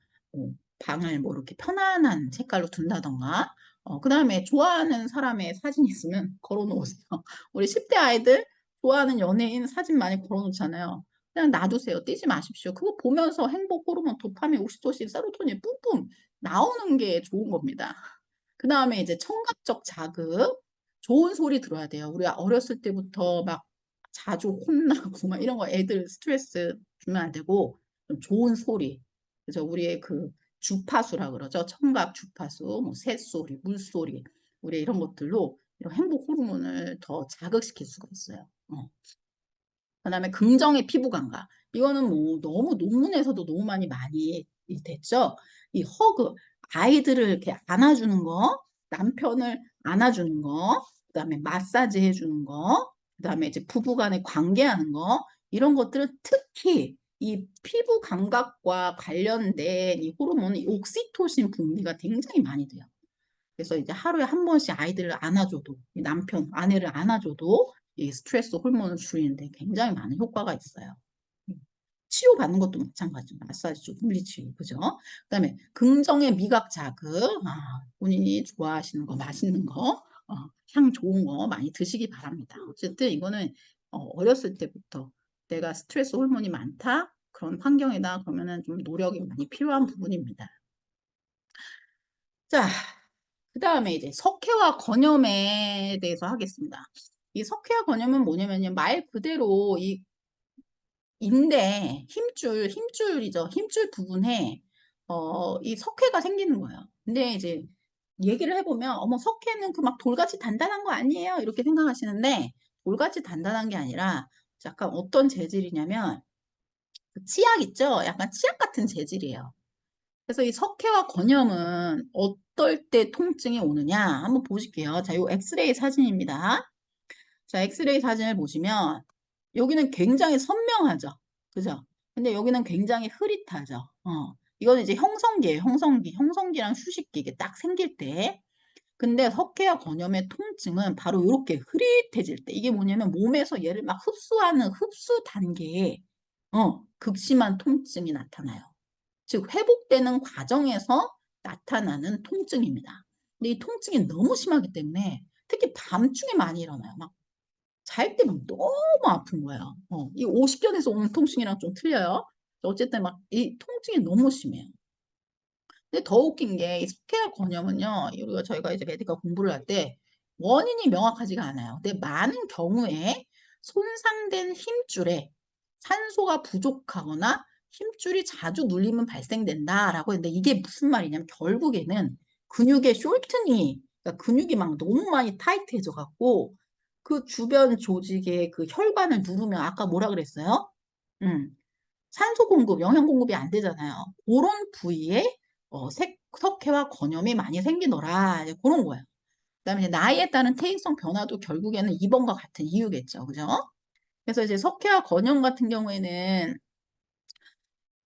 방을 뭐 이렇게 편안한 색깔로 둔다던가, 그 다음에 좋아하는 사람의 사진 있으면 걸어놓으세요. 우리 10대 아이들 좋아하는 연예인 사진 많이 걸어놓잖아요. 그냥 놔두세요. 떼지 마십시오. 그거 보면서 행복 호르몬, 도파민, 옥시토신, 세로토닌 뿜뿜 나오는 게 좋은 겁니다. 그 다음에 이제 청각적 자극, 좋은 소리 들어야 돼요. 우리가 어렸을 때부터 막 자주 혼나고 막 이런 거 애들 스트레스 주면 안 되고 좀 좋은 소리. 그래서 우리의 주파수라 그러죠. 청각 주파수, 뭐 새소리, 물소리, 우리 이런 것들로 이런 행복 호르몬을 더 자극시킬 수가 있어요. 그다음에 긍정의 피부 감각. 이거는 뭐 너무 논문에서도 너무 많이 됐죠. 이 허그, 아이들을 이렇게 안아주는 거, 남편을 안아주는 거, 그다음에 마사지 해주는 거, 그다음에 이제 부부간에 관계하는 거, 이런 것들은 특히 이 피부 감각과 관련된 이 호르몬, 이 옥시토신 분비가 굉장히 많이 돼요. 그래서 이제 하루에 한 번씩 아이들을 안아줘도, 이 남편, 아내를 안아줘도 이 스트레스 호르몬을 줄이는데 굉장히 많은 효과가 있어요. 치료받는 것도 마찬가지죠. 마사지, 물리치료, 그죠? 그다음에 긍정의 미각 자극, 본인이 좋아하시는 거, 맛있는 거, 향 좋은 거 많이 드시기 바랍니다. 어쨌든 이거는 어렸을 때부터 내가 스트레스 호르몬이 많다, 그런 환경이다, 그러면은 좀 노력이 많이 필요한 부분입니다. 자, 그 다음에 이제 석회화 건염에 대해서 하겠습니다. 이 석회화 건염은 뭐냐면요. 말 그대로 이 인대 힘줄이죠. 힘줄 부분에 이 석회가 생기는 거예요. 근데 이제 얘기를 해보면 어머 석회는 그 막 돌같이 단단한 거 아니에요. 이렇게 생각하시는데 돌같이 단단한 게 아니라 약간 어떤 재질이냐면 치약 있죠? 약간 치약 같은 재질이에요. 그래서 이 석회와 건염은 어떨 때 통증이 오느냐 한번 보실게요. 자, 요 엑스레이 사진입니다. 자, 엑스레이 사진을 보시면 여기는 굉장히 선명하죠. 그죠? 근데 여기는 굉장히 흐릿하죠. 이거는 이제 형성기예요. 형성기랑 휴식기 이게 딱 생길 때. 근데 석회와 건염의 통증은 바로 이렇게 흐릿해질 때. 이게 뭐냐면 몸에서 얘를 막 흡수하는 흡수 단계에 극심한 통증이 나타나요. 즉 회복되는 과정에서 나타나는 통증입니다. 근데 이 통증이 너무 심하기 때문에 특히 밤중에 많이 일어나요. 막 잘 때 막 너무 아픈 거예요. 이 오십견에서 오는 통증이랑 좀 틀려요. 어쨌든 막 이 통증이 너무 심해요. 근데 더 웃긴 게 이 스케어 건염은요. 저희가 이제 메디컬 공부를 할 때 원인이 명확하지가 않아요. 근데 많은 경우에 손상된 힘줄에 산소가 부족하거나 힘줄이 자주 눌리면 발생된다라고 했는데 이게 무슨 말이냐면 결국에는 근육의 숄트니 그러니까 근육이 막 너무 많이 타이트해져 갖고 그 주변 조직의 그 혈관을 누르면 아까 뭐라 그랬어요? 산소 공급, 영양 공급이 안 되잖아요. 그런 부위에 석회와 건염이 많이 생기더라. 이제 그런 거예요. 그다음에 이제 나이에 따른 퇴행성 변화도 결국에는 이번과 같은 이유겠죠. 그죠? 그래서 이제 석회와 건염 같은 경우에는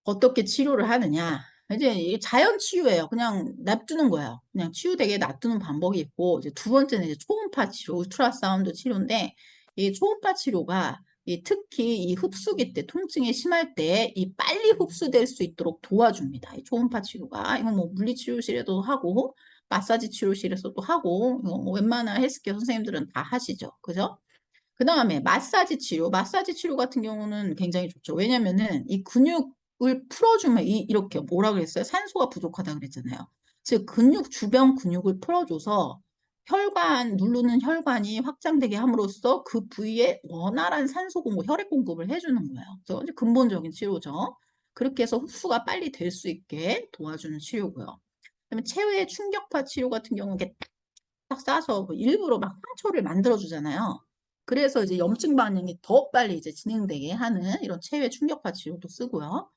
어떻게 치료를 하느냐. 이제 이게 자연 치유예요. 그냥 놔두는 거예요. 그냥 치유되게 놔두는 방법이 있고, 이제 두 번째는 이제 초음파 치료, 울트라사운드 치료인데, 이 초음파 치료가 특히 이 흡수기 때, 통증이 심할 때, 이 빨리 흡수될 수 있도록 도와줍니다. 이 초음파 치료가. 이건 뭐 물리치료실에도 하고, 마사지 치료실에서도 하고, 이거 뭐 웬만한 헬스케어 선생님들은 다 하시죠. 그죠? 그 다음에 마사지 치료. 마사지 치료 같은 경우는 굉장히 좋죠. 왜냐면은 이 근육을 풀어주면 이렇게 뭐라 그랬어요? 산소가 부족하다 그랬잖아요. 즉 근육 주변 근육을 풀어줘서 누르는 혈관이 확장되게 함으로써 그 부위에 원활한 산소 공급, 혈액 공급을 해주는 거예요. 그래서 이제 근본적인 치료죠. 그렇게 해서 흡수가 빨리 될 수 있게 도와주는 치료고요. 그다음에 체외 충격파 치료 같은 경우는 이렇게 딱 싸서 일부러 막 상처를 만들어 주잖아요. 그래서 이제 염증 반응이 더 빨리 이제 진행되게 하는 이런 체외 충격파 치료도 쓰고요.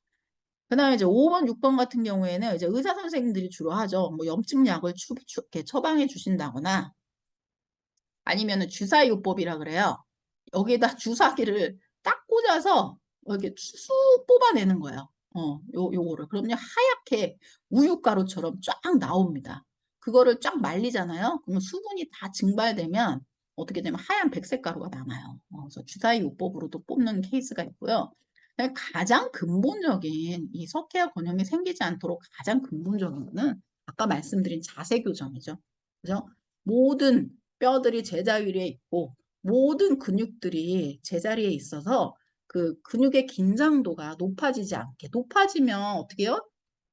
그다음에 이제 5번, 6번 같은 경우에는 이제 의사 선생님들이 주로 하죠. 뭐 염증 약을 이렇게 처방해 주신다거나 아니면은 주사요법이라 그래요. 여기에다 주사기를 딱 꽂아서 이렇게 쑥 뽑아내는 거예요. 요거를. 그럼요, 하얗게 우유가루처럼 쫙 나옵니다. 그거를 쫙 말리잖아요. 그러면 수분이 다 증발되면 어떻게 되면 하얀 백색 가루가 남아요. 그래서 주사위 요법으로도 뽑는 케이스가 있고요. 가장 근본적인 이 석회화 권염이 생기지 않도록 가장 근본적인 거는 아까 말씀드린 자세 교정이죠. 그죠? 모든 뼈들이 제자리에 있고 모든 근육들이 제자리에 있어서 그 근육의 긴장도가 높아지지 않게, 높아지면 어떻게 해요?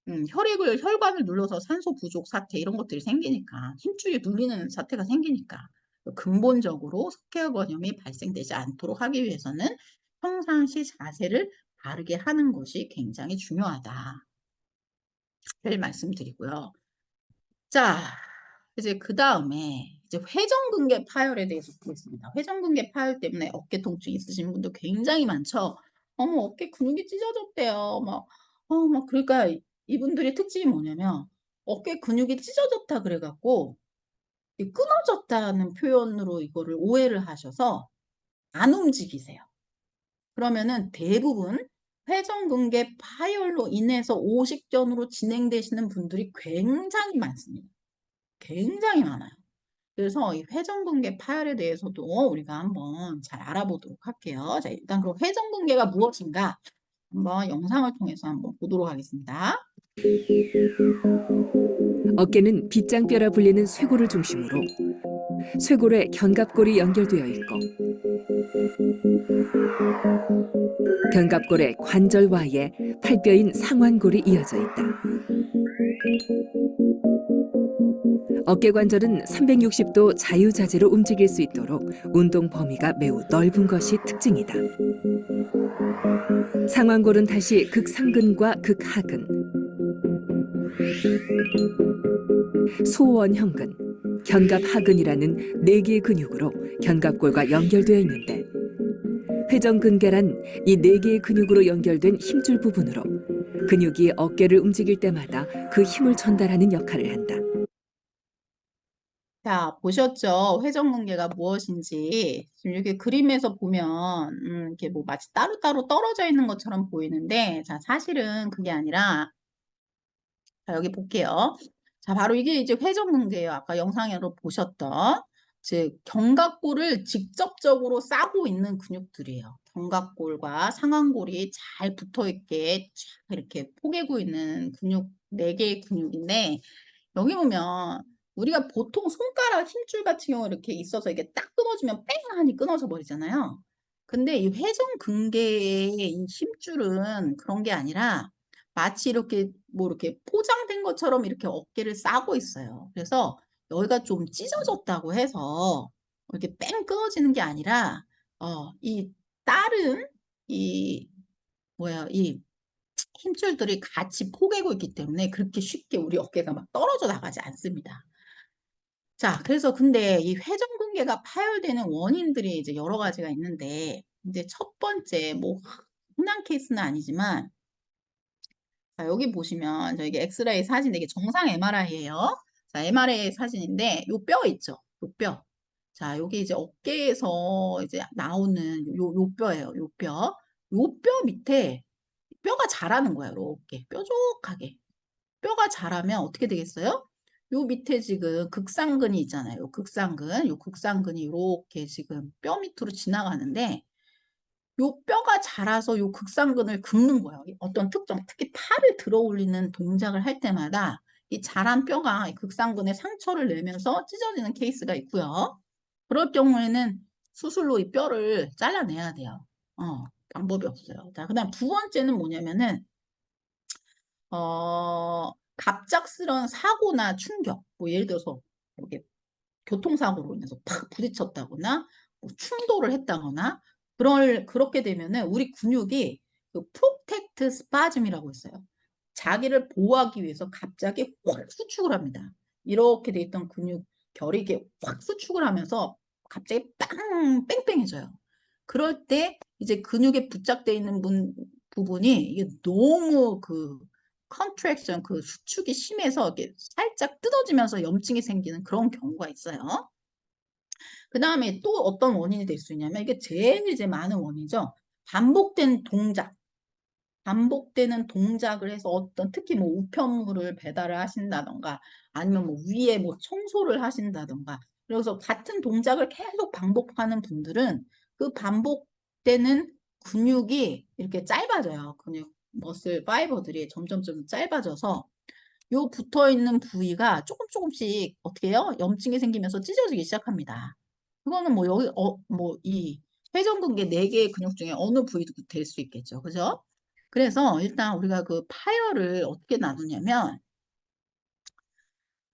혈관을 눌러서 산소 부족 사태 이런 것들이 생기니까, 힘줄이 눌리는 사태가 생기니까 근본적으로 석회화 권염이 발생되지 않도록 하기 위해서는 평상시 자세를 바르게 하는 것이 굉장히 중요하다. 를 말씀드리고요. 자, 이제 그 다음에 이제 회전근개 파열에 대해서 보겠습니다. 회전근개 파열 때문에 어깨 통증 있으신 분도 굉장히 많죠. 어머, 어깨 근육이 찢어졌대요. 그러니까 이분들의 특징이 뭐냐면 어깨 근육이 찢어졌다 그래갖고 이 끊어졌다는 표현으로 이거를 오해를 하셔서 안 움직이세요. 그러면은 대부분 회전근개 파열로 인해서 오식전으로 진행되시는 분들이 굉장히 많습니다. 굉장히 많아요. 그래서 이 회전근개 파열에 대해서도 우리가 한번 잘 알아보도록 할게요. 자, 일단 그럼 회전근개가 무엇인가 한번 영상을 통해서 한번 보도록 하겠습니다. 어깨는 빗장뼈라 불리는 쇄골을 중심으로 쇄골에 견갑골이 연결되어 있고 견갑골의 관절와에 팔뼈인 상완골이 이어져 있다. 어깨 관절은 360도 자유자재로 움직일 수 있도록 운동 범위가 매우 넓은 것이 특징이다. 상완골은 다시 극상근과 극하근, 소원형근, 견갑하근이라는 4개의 근육으로 견갑골과 연결되어 있는데, 회전근개란 이 4개의 근육으로 연결된 힘줄 부분으로 근육이 어깨를 움직일 때마다 그 힘을 전달하는 역할을 한다. 자, 보셨죠? 회전근개가 무엇인지. 지금 이렇게 그림에서 보면 이렇게 뭐 마치 따로따로 떨어져 있는 것처럼 보이는데, 자, 사실은 그게 아니라, 자, 여기 볼게요. 자, 바로 이게 이제 회전근개예요. 아까 영상으로 보셨던 즉 견갑골을 직접적으로 싸고 있는 근육들이에요. 견갑골과 상완골이 잘 붙어 있게 쫙 이렇게 포개고 있는 근육, 4개의 근육인데, 여기 보면 우리가 보통 손가락 힘줄 같은 경우 이렇게 있어서 이게 딱 끊어주면 뺑 하니 끊어져 버리잖아요. 근데 이 회전근개의 이 힘줄은 그런 게 아니라 마치 이렇게 뭐 이렇게 포장된 것처럼 이렇게 어깨를 싸고 있어요. 그래서 여기가 좀 찢어졌다고 해서 이렇게 뺑 끊어지는 게 아니라 이 다른 이 이 힘줄들이 같이 포개고 있기 때문에 그렇게 쉽게 우리 어깨가 막 떨어져 나가지 않습니다. 자, 그래서 근데 이 회전근개가 파열되는 원인들이 이제 여러 가지가 있는데, 이제 첫 번째, 뭐, 흔한 케이스는 아니지만, 자, 여기 보시면, 이게 엑스레이 사진, 이게 정상 MRI예요. 자, MRI 사진인데, 요 뼈 있죠? 요 뼈. 자, 여기 이제 어깨에서 이제 나오는 요 뼈예요. 요 뼈. 요 뼈 밑에 뼈가 자라는 거야, 이렇게. 뾰족하게. 뼈가 자라면 어떻게 되겠어요? 요 밑에 지금 극상근이 있잖아요. 요 극상근이 이렇게 지금 뼈 밑으로 지나가는데, 요 뼈가 자라서 요 극상근을 긁는 거예요. 어떤 특정, 특히 팔을 들어 올리는 동작을 할 때마다 이 자란 뼈가 이 극상근에 상처를 내면서 찢어지는 케이스가 있고요. 그럴 경우에는 수술로 이 뼈를 잘라내야 돼요. 방법이 없어요. 자, 그다음 두 번째는 뭐냐면은 갑작스런 사고나 충격, 뭐 예를 들어서 이렇게 교통사고로 인해서 팍 부딪혔다거나 뭐 충돌을 했다거나 그렇게 되면은 우리 근육이 그 프로텍트 스파즘이라고 있어요. 자기를 보호하기 위해서 갑자기 확 수축을 합니다. 이렇게 돼 있던 근육 결이 이렇게 확 수축을 하면서 갑자기 뺑뺑해져요. 그럴 때 이제 근육에 부착되어 있는 부분이 이게 너무 그 컨트랙션 그 수축이 심해서 이렇게 살짝 뜯어지면서 염증이 생기는 그런 경우가 있어요. 그 다음에 또 어떤 원인이 될 수 있냐면 이게 제일 이제 많은 원인이죠. 반복된 동작, 반복되는 동작을 해서 어떤 특히 뭐 우편물을 배달을 하신다던가 아니면 뭐 위에 뭐 청소를 하신다던가 그래서 같은 동작을 계속 반복하는 분들은 그 반복되는 근육이 이렇게 짧아져요. 근육 머슬 파이버들이 점점 짧아져서 요 붙어 있는 부위가 조금씩 어떻게 해요? 염증이 생기면서 찢어지기 시작합니다. 그거는 뭐 여기 뭐 이 회전근개 4개의 근육 중에 어느 부위도 될 수 있겠죠. 그죠? 그래서 일단 우리가 그 파열을 어떻게 나누냐면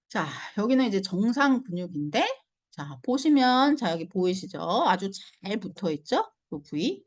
자, 여기는 이제 정상 근육인데 자, 보시면 자, 여기 보이시죠? 아주 잘 붙어 있죠? 그 부위.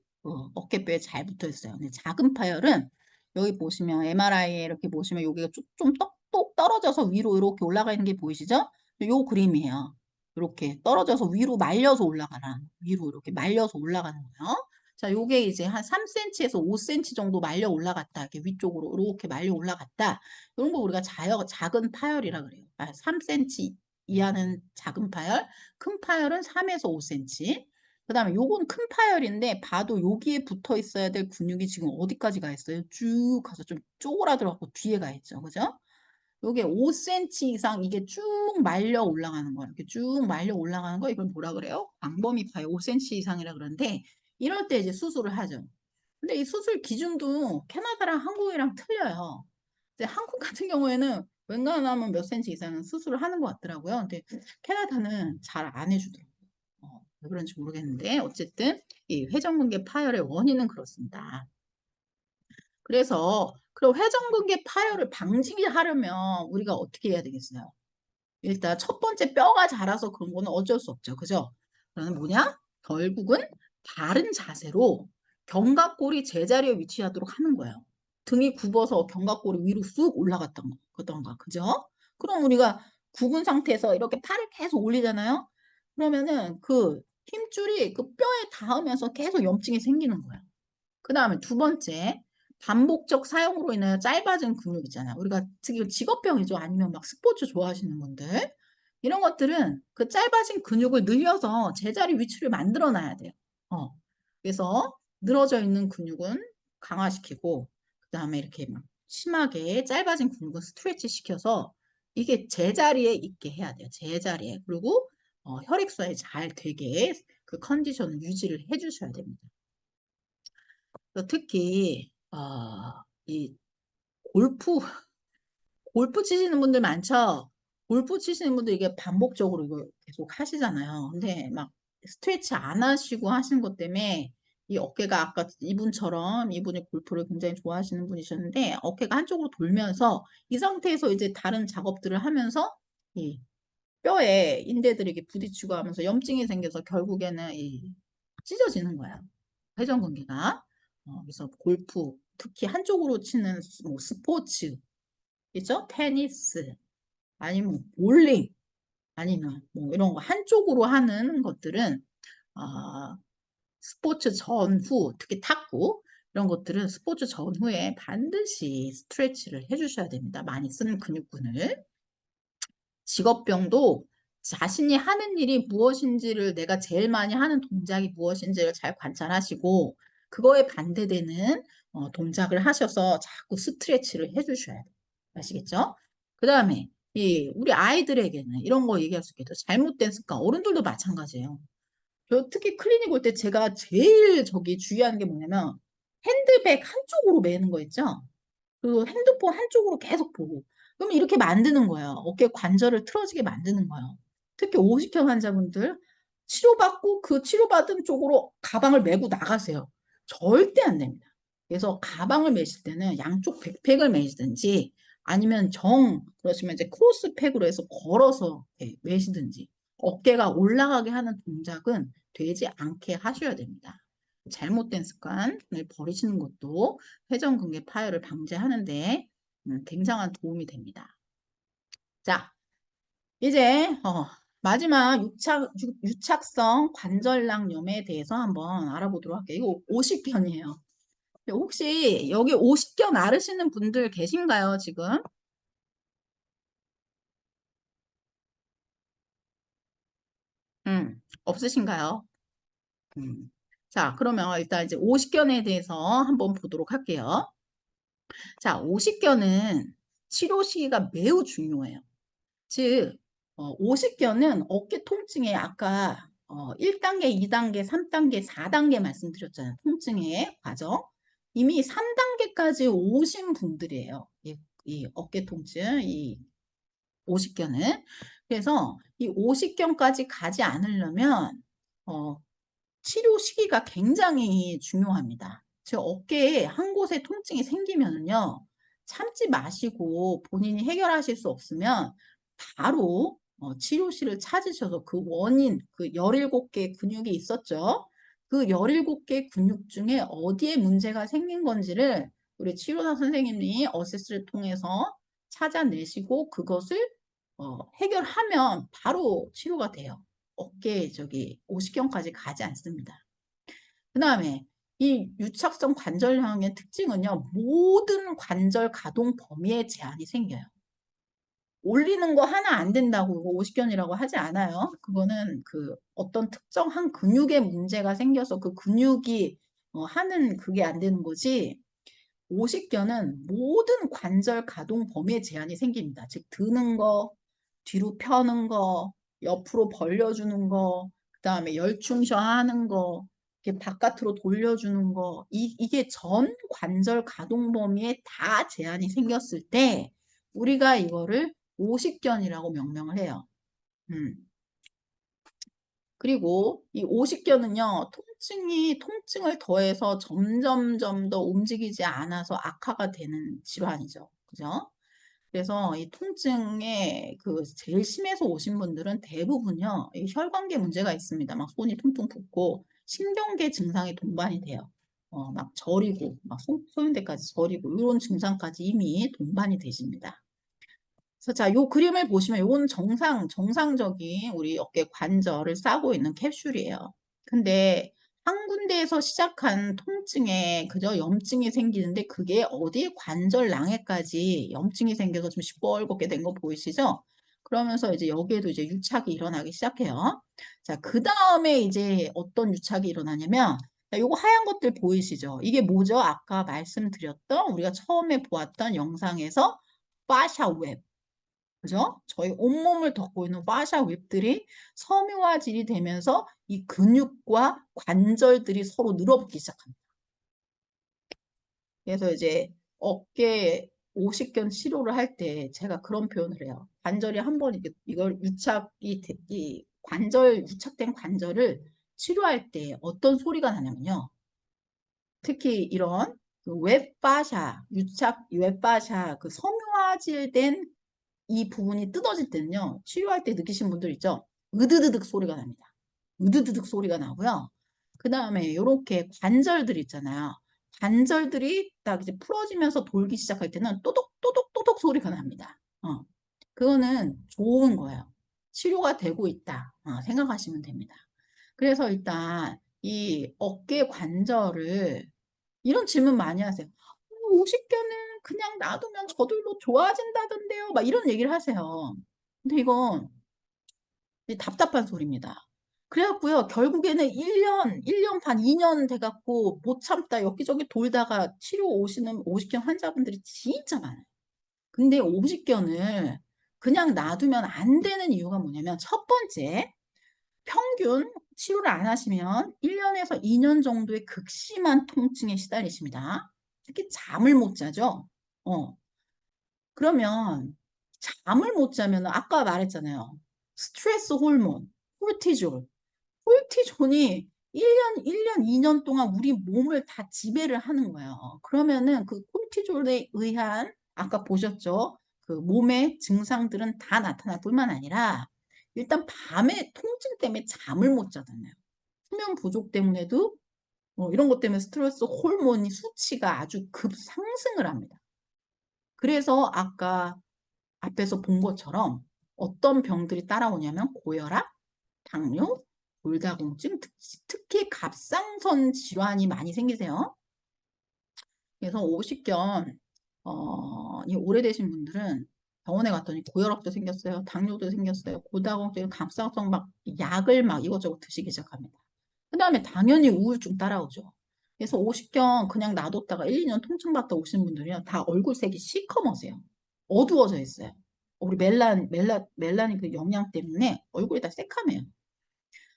어깨뼈에 잘 붙어 있어요. 근데 작은 파열은 여기 보시면 MRI에 이렇게 보시면 여기가 좀 똑똑 떨어져서 위로 이렇게 올라가 있는 게 보이시죠? 요 그림이에요. 이렇게 떨어져서 위로 말려서 올라가라. 위로 이렇게 말려서 올라가는 거예요. 자, 요게 이제 한 3cm에서 5cm 정도 말려 올라갔다. 이렇게 위쪽으로 이렇게 말려 올라갔다. 이런 거 우리가 작은 파열이라 그래요. 3cm 이하는 작은 파열, 큰 파열은 3에서 5cm. 그 다음에 요건 큰 파열인데 봐도 여기에 붙어 있어야 될 근육이 지금 어디까지 가 있어요? 쭉 가서 좀 쪼그라들어갖고 뒤에 가 있죠. 그죠? 요게 5cm 이상 이게 쭉 말려 올라가는 거예요. 이렇게 쭉 말려 올라가는 거 이걸 뭐라 그래요? 광범위 파열 5cm 이상이라 그러는데 이럴 때 이제 수술을 하죠. 근데 이 수술 기준도 캐나다랑 한국이랑 틀려요. 이제 한국 같은 경우에는 웬간하면 몇 센치 이상은 수술을 하는 것 같더라고요. 근데 캐나다는 잘 안 해주더라고요. 왜 그런지 모르겠는데 어쨌든 이 회전근개 파열의 원인은 그렇습니다. 그래서 그 회전근개 파열을 방지하려면 우리가 어떻게 해야 되겠어요? 일단 첫 번째 뼈가 자라서 그런 거는 어쩔 수 없죠. 그죠? 그러면 뭐냐? 결국은 바른 자세로 견갑골이 제자리에 위치하도록 하는 거예요. 등이 굽어서 견갑골이 위로 쑥 올라갔던 거던가. 그죠? 그럼 우리가 굽은 상태에서 이렇게 팔을 계속 올리잖아요. 그러면은 그 힘줄이 그 뼈에 닿으면서 계속 염증이 생기는 거예요. 그 다음에 두 번째, 반복적 사용으로 인해 짧아진 근육 있잖아요. 우리가 특히 직업병이죠. 아니면 막 스포츠 좋아하시는 분들. 이런 것들은 그 짧아진 근육을 늘려서 제자리 위치를 만들어 놔야 돼요. 그래서 늘어져 있는 근육은 강화시키고, 그 다음에 이렇게 막 심하게 짧아진 근육은 스트레치 시켜서 이게 제자리에 있게 해야 돼요. 제자리에. 그리고 혈액순환이 잘 되게 그 컨디션을 유지를 해 주셔야 됩니다. 특히 이 골프 골프 치시는 분들 많죠? 골프 치시는 분들 이게 반복적으로 이거 계속 하시잖아요. 근데 막 스트레치 안 하시고 하시는 것 때문에 이 어깨가 아까 이분처럼 이분이 골프를 굉장히 좋아하시는 분이셨는데 어깨가 한쪽으로 돌면서 이 상태에서 이제 다른 작업들을 하면서 이 뼈에 인대들이 이렇게 부딪히고 하면서 염증이 생겨서 결국에는 이 찢어지는 거예요. 회전근개가. 그래서 골프, 특히 한쪽으로 치는 뭐 스포츠, 그죠? 테니스, 아니면 볼링, 아니면 뭐 이런 거 한쪽으로 하는 것들은 어, 스포츠 전후, 특히 탁구 이런 것들은 스포츠 전후에 반드시 스트레치를 해주셔야 됩니다. 많이 쓰는 근육군을. 직업병도 자신이 하는 일이 무엇인지를 내가 제일 많이 하는 동작이 무엇인지를 잘 관찰하시고 그거에 반대되는 동작을 하셔서 자꾸 스트레치를 해주셔야 돼요. 아시겠죠? 그 다음에 우리 아이들에게는 이런 거 얘기할 수 있겠죠. 잘못된 습관, 어른들도 마찬가지예요. 저 특히 클리닉 올 때 제가 제일 저기 주의하는 게 뭐냐면 핸드백 한쪽으로 매는 거 있죠? 그리고 핸드폰 한쪽으로 계속 보고 그럼 이렇게 만드는 거예요. 어깨 관절을 틀어지게 만드는 거예요. 특히 오십견 환자분들 치료받고 그 치료받은 쪽으로 가방을 메고 나가세요. 절대 안 됩니다. 그래서 가방을 메실 때는 양쪽 백팩을 메시든지 아니면 그러시면 이제 크로스팩으로 해서 걸어서 메시든지 어깨가 올라가게 하는 동작은 되지 않게 하셔야 됩니다. 잘못된 습관을 버리시는 것도 회전근개 파열을 방지하는데 굉장한 도움이 됩니다. 자, 이제 마지막 유착성 관절낭염에 대해서 한번 알아보도록 할게요. 이거 오십견이에요. 혹시 여기 오십견 앓으시는 분들 계신가요, 지금? 없으신가요? 음. 자, 그러면 일단 이제 오십견에 대해서 한번 보도록 할게요. 자, 오십견은 치료 시기가 매우 중요해요. 즉, 오십견은 어깨 통증에 아까 1단계, 2단계, 3단계, 4단계 말씀드렸잖아요. 통증의 과정. 이미 3단계까지 오신 분들이에요. 이 어깨 통증, 이 오십견은. 그래서 이 오십견까지 가지 않으려면 치료 시기가 굉장히 중요합니다. 즉 어깨에 한 곳에 통증이 생기면은요. 참지 마시고 본인이 해결하실 수 없으면 바로 치료실을 찾으셔서 그 원인, 그 17개 근육이 있었죠. 그 17개 근육 중에 어디에 문제가 생긴 건지를 우리 치료사 선생님이 어세스를 통해서 찾아내시고 그것을 해결하면 바로 치료가 돼요. 어깨 오십견까지 가지 않습니다. 그 다음에 이 유착성 관절염의 특징은요. 모든 관절 가동 범위에 제한이 생겨요. 올리는 거 하나 안 된다고 오십견이라고 하지 않아요. 그거는 그 어떤 특정한 근육에 문제가 생겨서 그 근육이 하는 그게 안 되는 거지. 오십견은 모든 관절 가동 범위에 제한이 생깁니다. 즉 드는 거, 뒤로 펴는 거, 옆으로 벌려주는 거, 그 다음에 열충셔 하는 거, 이렇게 바깥으로 돌려주는 거, 이게 전 관절 가동 범위에 다 제한이 생겼을 때 우리가 이거를 오십견이라고 명명을 해요. 그리고 이 오십견은요, 통증을 더해서 점점점 더 움직이지 않아서 악화가 되는 질환이죠. 그죠? 그래서 이 통증에 제일 심해서 오신 분들은 대부분요, 이 혈관계 문제가 있습니다. 막 손이 퉁퉁 붓고, 신경계 증상이 동반이 돼요. 막 저리고, 막 소변대까지 저리고, 이런 증상까지 이미 동반이 되십니다. 그래서 자, 요 그림을 보시면 요건 정상적인 우리 어깨 관절을 싸고 있는 캡슐이에요. 근데 한 군데에서 시작한 통증에 그저 염증이 생기는데 그게 어디에 관절낭에까지 염증이 생겨서 좀 시뻘겋게 된 거 보이시죠? 그러면서 이제 여기에도 이제 유착이 일어나기 시작해요. 자, 그 다음에 이제 어떤 유착이 일어나냐면 자, 요거 하얀 것들 보이시죠? 이게 뭐죠? 아까 말씀드렸던 우리가 처음에 보았던 영상에서 파샤 웹. 그죠? 저희 온몸을 덮고 있는 파샤 웹들이 섬유화질이 되면서 이 근육과 관절들이 서로 늘어붙기 시작합니다. 그래서 이제 어깨 오십견 치료를 할 때 제가 그런 표현을 해요. 관절이 한번 이걸 이 유착된 관절을 치료할 때 어떤 소리가 나냐면요. 특히 이런 웹파샤, 웹파샤, 섬유화질된 이 부분이 뜯어질 때는요. 치료할 때 느끼신 분들 있죠? 으드드득 소리가 납니다. 으드드득 소리가 나고요. 그 다음에 이렇게 관절들 있잖아요. 관절들이 딱 이제 풀어지면서 돌기 시작할 때는 또독또독또독 소리가 납니다. 그거는 좋은 거예요. 치료가 되고 있다. 생각하시면 됩니다. 그래서 일단 이 어깨 관절을 이런 질문 많이 하세요. 50견은 그냥 놔두면 저절로 좋아진다던데요. 막 이런 얘기를 하세요. 근데 이건 답답한 소리입니다. 그래갖고요. 결국에는 1년 반, 2년 돼갖고 못 참다 여기저기 돌다가 치료 오시는 50견 환자분들이 진짜 많아요. 근데 50견을 그냥 놔두면 안 되는 이유가 뭐냐면 첫 번째, 평균 치료를 안 하시면 1년에서 2년 정도의 극심한 통증에 시달리십니다. 특히 잠을 못 자죠. 그러면 잠을 못 자면 아까 말했잖아요. 스트레스 호르몬, 코르티졸. 코르티졸이 1년, 2년 동안 우리 몸을 다 지배를 하는 거예요. 그러면은 그 코르티졸에 의한 아까 보셨죠? 그 몸의 증상들은 다 나타날 뿐만 아니라 일단 밤에 통증 때문에 잠을 못 자잖아요. 수면 부족 때문에도 이런 것 때문에 스트레스 호르몬이 수치가 아주 급상승을 합니다. 그래서 아까 앞에서 본 것처럼 어떤 병들이 따라오냐면 고혈압, 당뇨, 골다공증, 특히 갑상선 질환이 많이 생기세요. 그래서 오십견 이 오래되신 분들은 병원에 갔더니 고혈압도 생겼어요. 당뇨도 생겼어요. 고다공증, 갑상선 막 약을 막 이것저것 드시기 시작합니다. 그 다음에 당연히 우울증 따라오죠. 그래서 50견 그냥 놔뒀다가 1, 2년 통증받다 오신 분들이요. 다 얼굴색이 시커머세요. 어두워져 있어요. 우리 멜라닌 그 영양 때문에 얼굴이 다 새카매요.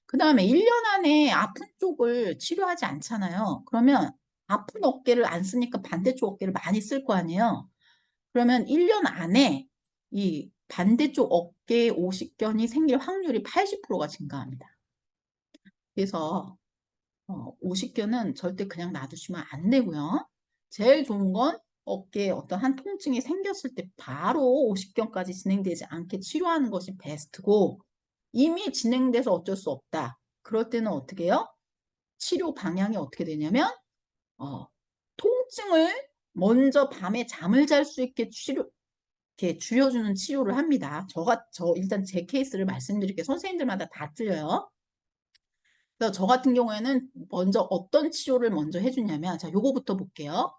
그 다음에 1년 안에 아픈 쪽을 치료하지 않잖아요. 그러면 아픈 어깨를 안 쓰니까 반대쪽 어깨를 많이 쓸 거 아니에요. 그러면 1년 안에 이 반대쪽 어깨에 50견이 생길 확률이 80%가 증가합니다. 그래서 50견은 절대 그냥 놔두시면 안 되고요. 제일 좋은 건 어깨에 어떤 한 통증이 생겼을 때 바로 50견까지 진행되지 않게 치료하는 것이 베스트고, 이미 진행돼서 어쩔 수 없다. 그럴 때는 어떻게 해요? 치료 방향이 어떻게 되냐면 통증을 먼저 밤에 잠을 잘 수 있게 이렇게 줄여주는 치료를 합니다. 일단 제 케이스를 말씀드릴게요. 선생님들마다 다 틀려요. 그래서 저 같은 경우에는 먼저 어떤 치료를 먼저 해주냐면, 자, 요거부터 볼게요.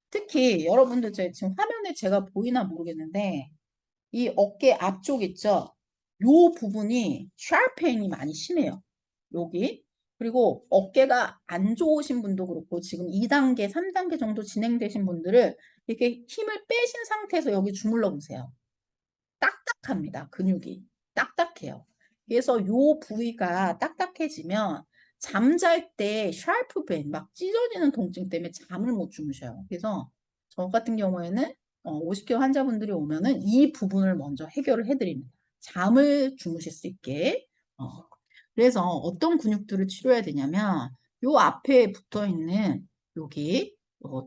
특히 여러분들 지금 화면에 제가 보이나 모르겠는데, 이 어깨 앞쪽 있죠? 요 부분이 샤프페인이 많이 심해요. 여기. 그리고 어깨가 안 좋으신 분도 그렇고, 지금 2단계, 3단계 정도 진행되신 분들을 이렇게 힘을 빼신 상태에서 여기 주물러 보세요. 딱딱합니다. 근육이. 딱딱해요. 그래서 요 부위가 딱딱해지면 잠잘 때 샤프 페인, 막 찢어지는 통증 때문에 잠을 못 주무셔요. 그래서 저 같은 경우에는 50kg 환자분들이 오면은 이 부분을 먼저 해결을 해드립니다. 잠을 주무실 수 있게. 그래서 어떤 근육들을 치료해야 되냐면, 요 앞에 붙어 있는 여기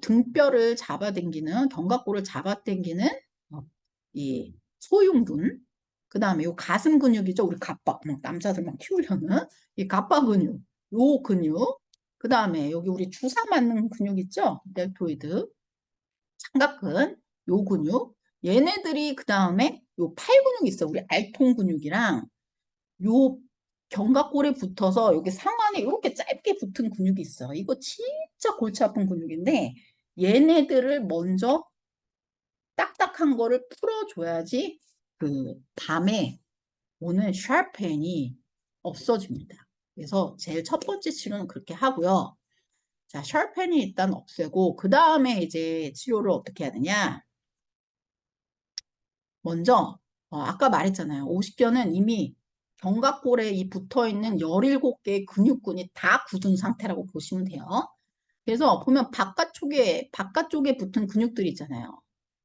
등뼈를 잡아당기는, 견갑골을 잡아당기는 이 소흉근, 그 다음에 요 가슴 근육이죠. 우리 갑바, 남자들 막 키우려는 이 갑바 근육, 요 근육, 그 다음에 여기 우리 주사 맞는 근육 있죠. 델토이드, 삼각근, 요 근육, 얘네들이 그 다음에 요 팔 근육 있어요. 우리 알통 근육이랑 요 견갑골에 붙어서 여기 상완에 이렇게 짧게 붙은 근육이 있어요. 이거 진짜 골치 아픈 근육인데, 얘네들을 먼저 딱딱한 거를 풀어줘야지 그 밤에 오는 샤프페인이 없어집니다. 그래서 제일 첫 번째 치료는 그렇게 하고요. 자, 샤프페인이 일단 없애고, 그 다음에 이제 치료를 어떻게 해야 되냐. 먼저 아까 말했잖아요. 50견은 이미 견갑골에 이 붙어있는 17개의 근육군이 다 굳은 상태라고 보시면 돼요. 그래서 보면 바깥쪽에 붙은 근육들이 있잖아요.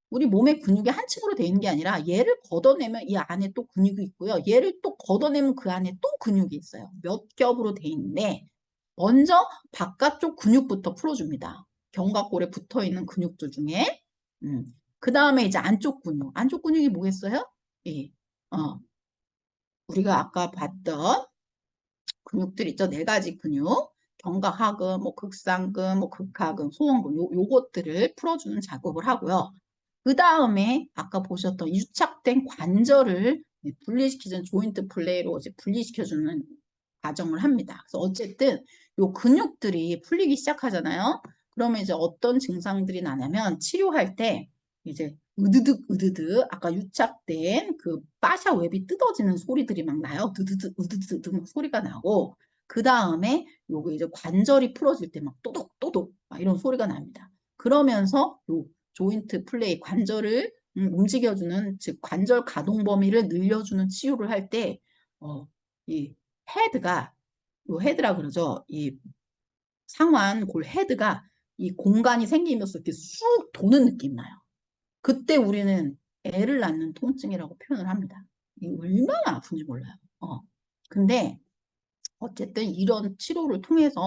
우리 몸의 근육이 한 층으로 되어 있는 게 아니라, 얘를 걷어내면 이 안에 또 근육이 있고요. 얘를 또 걷어내면 그 안에 또 근육이 있어요. 몇 겹으로 되어 있는데, 먼저 바깥쪽 근육부터 풀어줍니다. 견갑골에 붙어 있는 근육들 중에. 그 다음에 이제 안쪽 근육. 안쪽 근육이 뭐겠어요? 예. 우리가 아까 봤던 근육들 있죠? 4가지 근육. 견갑하근, 뭐 극상근, 뭐 극하근, 소원근, 요것들을 풀어주는 작업을 하고요. 그 다음에 아까 보셨던 유착된 관절을 분리시키는 조인트 플레이로 이제 분리시켜주는 과정을 합니다. 그래서 어쨌든 요 근육들이 풀리기 시작하잖아요. 그러면 이제 어떤 증상들이 나냐면, 치료할 때 이제 으드득 으드득 아까 유착된 그 파샤 웹이 뜯어지는 소리들이 막 나요. 드드드 으드드드 막 소리가 나고, 그 다음에 요거 이제 관절이 풀어질 때 막 또독또독 막 이런 소리가 납니다. 그러면서 요 조인트 플레이, 관절을 움직여주는, 즉 관절 가동 범위를 늘려주는 치료를 할 때 이 헤드가, 요 헤드라 그러죠. 이 상완 골 헤드가 이 공간이 생기면서 이렇게 쑥 도는 느낌 나요. 그때 우리는 애를 낳는 통증이라고 표현을 합니다. 이 얼마나 아픈지 몰라요. 근데 어쨌든 이런 치료를 통해서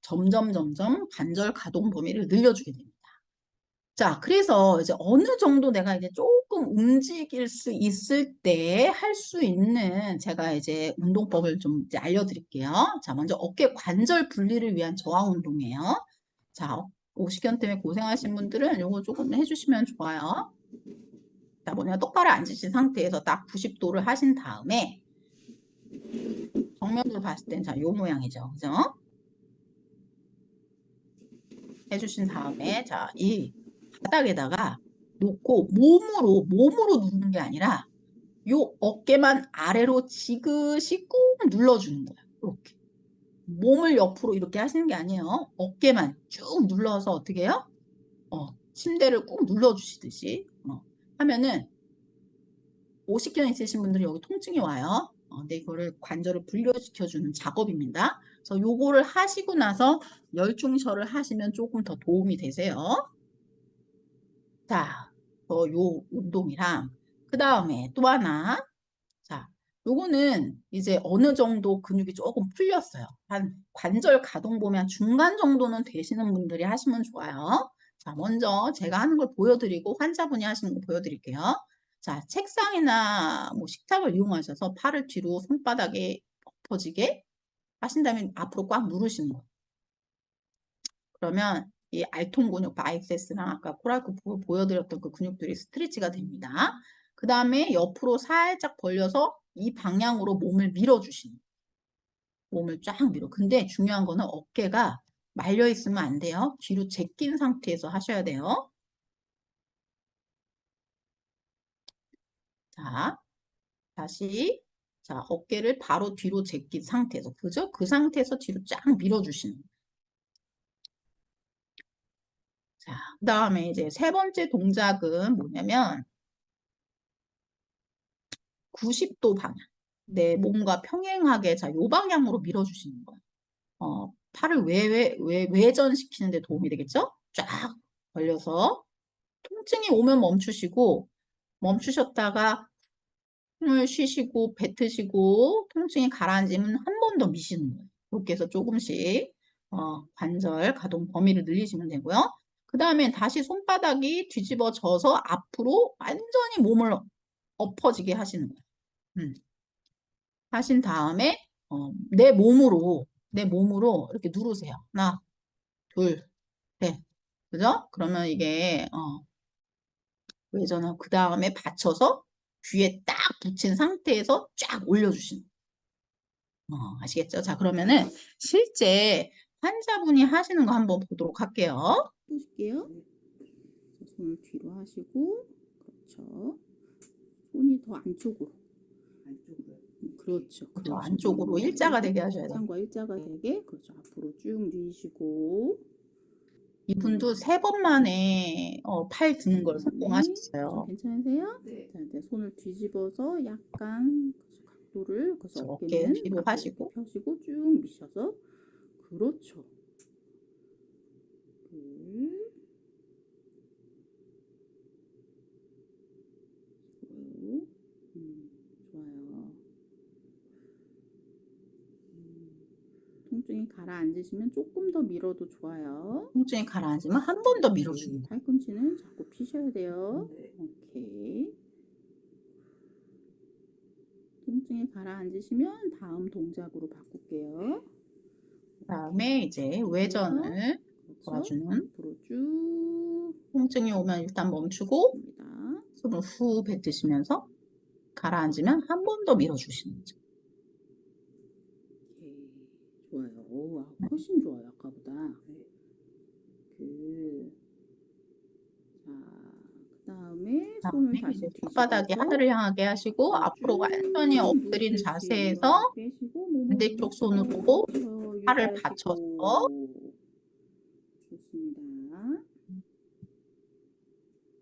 점점 관절 가동 범위를 늘려주게 됩니다. 자, 그래서 이제 어느 정도 내가 이제 조금 움직일 수 있을 때 할 수 있는 제가 이제 운동법을 좀 이제 알려드릴게요. 자, 먼저 어깨 관절 분리를 위한 저항 운동이에요. 자, 오십견 때문에 고생하신 분들은 이거 조금 해주시면 좋아요. 자, 뭐냐, 똑바로 앉으신 상태에서 딱 90도를 하신 다음에 정면으로 봤을 땐 자, 요 모양이죠. 그죠? 해주신 다음에 자, 이 바닥에다가 놓고 몸으로 누르는 게 아니라 요 어깨만 아래로 지그시 꾹 눌러주는 거예요. 이렇게. 몸을 옆으로 이렇게 하시는 게 아니에요. 어깨만 쭉 눌러서 어떻게 해요? 침대를 꾹 눌러주시듯이 하면은 오십견 있으신 분들이 여기 통증이 와요. 근데 이거를 관절을 분리시켜주는 작업입니다. 그래서 요거를 하시고 나서 열중셔를 하시면 조금 더 도움이 되세요. 자, 요 운동이랑 그 다음에 또 하나. 자, 요거는 이제 어느 정도 근육이 조금 풀렸어요. 한 관절 가동 보면 중간 정도는 되시는 분들이 하시면 좋아요. 자, 먼저 제가 하는 걸 보여드리고 환자분이 하시는 거 보여드릴게요. 자, 책상이나 뭐 식탁을 이용하셔서 팔을 뒤로 손바닥에 엎어지게 하신 다음에 앞으로 꽉 누르시는 거예요. 그러면 이 알통 근육, 바이세스랑 아까 코랄크 보여드렸던 그 근육들이 스트레치가 됩니다. 그 다음에 옆으로 살짝 벌려서 이 방향으로 몸을 밀어주시는 거예요. 몸을 쫙 밀어. 근데 중요한 거는 어깨가 말려 있으면 안 돼요. 뒤로 제낀 상태에서 하셔야 돼요. 자, 다시. 자, 어깨를 바로 뒤로 제낀 상태에서. 그죠? 그 상태에서 뒤로 쫙 밀어주시는 거예요. 자, 그 다음에 이제 세 번째 동작은 뭐냐면 90도 방향. 내 몸과 평행하게 자, 요 방향으로 밀어주시는 거예요. 팔을 외전시키는 데 도움이 되겠죠? 쫙 벌려서 통증이 오면 멈추시고 멈추셨다가 숨을 쉬시고 뱉으시고 통증이 가라앉으면 한 번 더 미시는 거예요. 이렇게 해서 조금씩 관절 가동 범위를 늘리시면 되고요. 그 다음에 다시 손바닥이 뒤집어져서 앞으로 완전히 몸을 엎어지게 하시는 거예요. 하신 다음에 내 몸으로 이렇게 누르세요. 하나, 둘, 셋. 그죠? 그러면 이게 외전하고 그 다음에 받쳐서 귀에 딱 붙인 상태에서 쫙 올려주시는 거예요. 아시겠죠? 자, 그러면은 실제 환자분이 하시는 거 한번 보도록 할게요. 보실게요. 손을 뒤로 하시고, 그렇죠. 손이 더 안쪽으로. 그렇죠. 저 안쪽으로 일자가 되게 하셔야 돼요. 상과 일자가 되게, 그렇죠. 앞으로 쭉 누이시고. 이분도 3번 만에 팔 드는 걸 성공하셨어요. 괜찮으세요? 네. 자, 이제 손을 뒤집어서 약간 각도를, 그래서 그렇죠. 어깨는 어깨 뒤로 하시고. 펴시고 쭉 미셔서. 그렇죠. 좋아요. 통증이 가라앉으시면 조금 더 밀어도 좋아요. 통증이 가라앉으면 한 번 더 밀어주는 거예요. 팔꿈치는 자꾸 피셔야 돼요. 오케이. 통증이 가라앉으시면 다음 동작으로 바꿀게요. 그 다음에 이제 외전을 그렇죠. 도와주는 앞으로 쭉 통증이 오면 일단 멈추고 갑니다. 숨을 후 뱉으시면서 가라앉으면 한 번 더 밀어주시는 거죠. 오케이. 좋아요. 오, 훨씬 좋아요. 아까보다. 그다음에 손을 다시 이제 손바닥이 뒤집어서 하늘을 향하게 하시고 앞으로 완전히 엎드린 자세에서 반대쪽 손으로 팔을 받쳐서 좋습니다.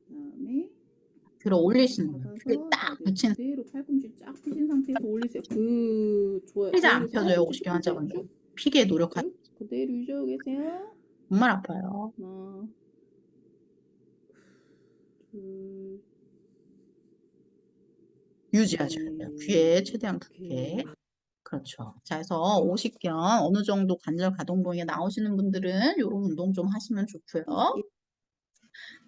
그다음에 들어 올리시는 거예요. 그게 받아서 딱 다리 붙인 그대로 팔꿈치 쫙 펴신 상태에서 올리세요. 좋아요. 피자 안 그리고 펴져요. 팔꿈치 50개 환자분들. 쭉 피게 노력하죠. 그대로 유지하고 계세요. 정말 아파요. 하나, 둘, 유지하셔야 돼요. 귀에 최대한 붙게. 그렇죠. 자, 그래서 50견 어느 정도 관절 가동 범위가 나오시는 분들은 이런 운동 좀 하시면 좋고요.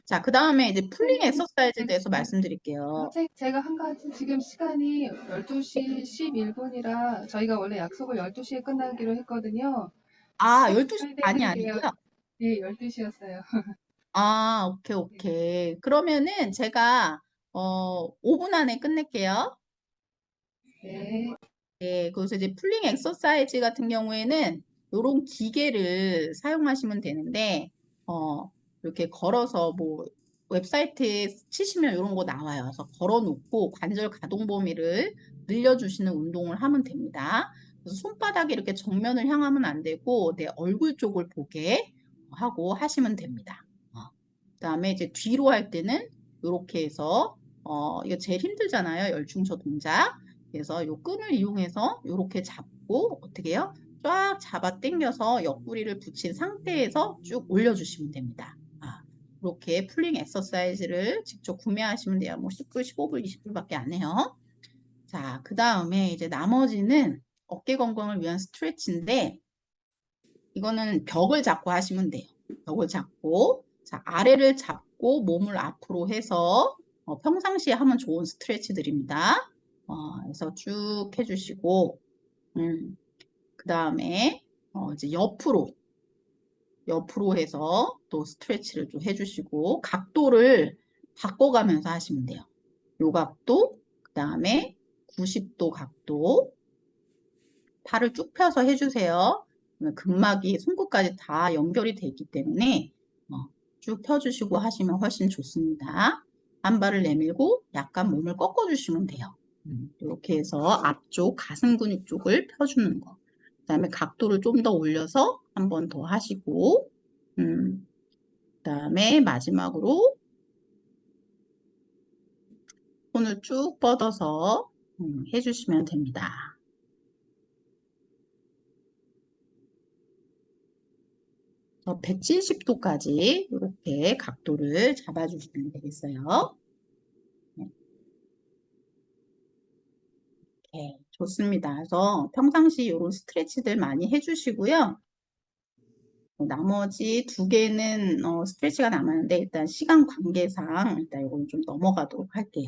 자, 그 다음에 이제 풀링 엑서사이즈에 대해서 말씀드릴게요. 선생님, 제가 한 가지 지금 시간이 12시 11분이라 저희가 원래 약속을 12시에 끝나기로 했거든요. 아, 12시 반이 해드릴게요. 아니고요. 네, 12시였어요. 아, 오케이. 그러면은 제가 5분 안에 끝낼게요. 네. 네, 그래서 이제 풀링 엑서사이즈 같은 경우에는 이런 기계를 사용하시면 되는데, 이렇게 걸어서 뭐 웹사이트에 치시면 이런 거 나와요. 그래서 걸어 놓고 관절 가동 범위를 늘려주시는 운동을 하면 됩니다. 그래서 손바닥이 이렇게 정면을 향하면 안 되고 내 얼굴 쪽을 보게 하고 하시면 됩니다. 그다음에 이제 뒤로 할 때는 이렇게 해서 이거 제일 힘들잖아요. 열중처 동작. 그래서 이 끈을 이용해서 이렇게 잡고 어떻게 해요? 쫙 잡아 당겨서 옆구리를 붙인 상태에서 쭉 올려주시면 됩니다. 이렇게 풀링 엑서사이즈를 직접 구매하시면 돼요. 뭐 10불, 15불, 20불밖에 안 해요. 자, 그 다음에 이제 나머지는 어깨 건강을 위한 스트레치인데 이거는 벽을 잡고 하시면 돼요. 벽을 잡고 자, 아래를 잡고 몸을 앞으로 해서 평상시에 하면 좋은 스트레치들입니다. 그래서 쭉 해주시고 그 다음에 이제 옆으로 해서 또 스트레치를 좀 해주시고 각도를 바꿔가면서 하시면 돼요. 요 각도, 그 다음에 90도 각도 팔을 쭉 펴서 해주세요. 근막이 손끝까지 다 연결이 돼 있기 때문에 쭉 펴주시고 하시면 훨씬 좋습니다. 한 발을 내밀고 약간 몸을 꺾어주시면 돼요. 이렇게 해서 앞쪽 가슴 근육 쪽을 펴주는 거. 그 다음에 각도를 좀 더 올려서 한 번 더 하시고 그 다음에 마지막으로 손을 쭉 뻗어서 해주시면 됩니다. 170도까지 이렇게 각도를 잡아주시면 되겠어요. 네, 좋습니다. 그래서 평상시 이런 스트레치들 많이 해주시고요. 나머지 두 개는 스트레치가 남았는데 일단 시간 관계상 일단 이건 좀 넘어가도록 할게요.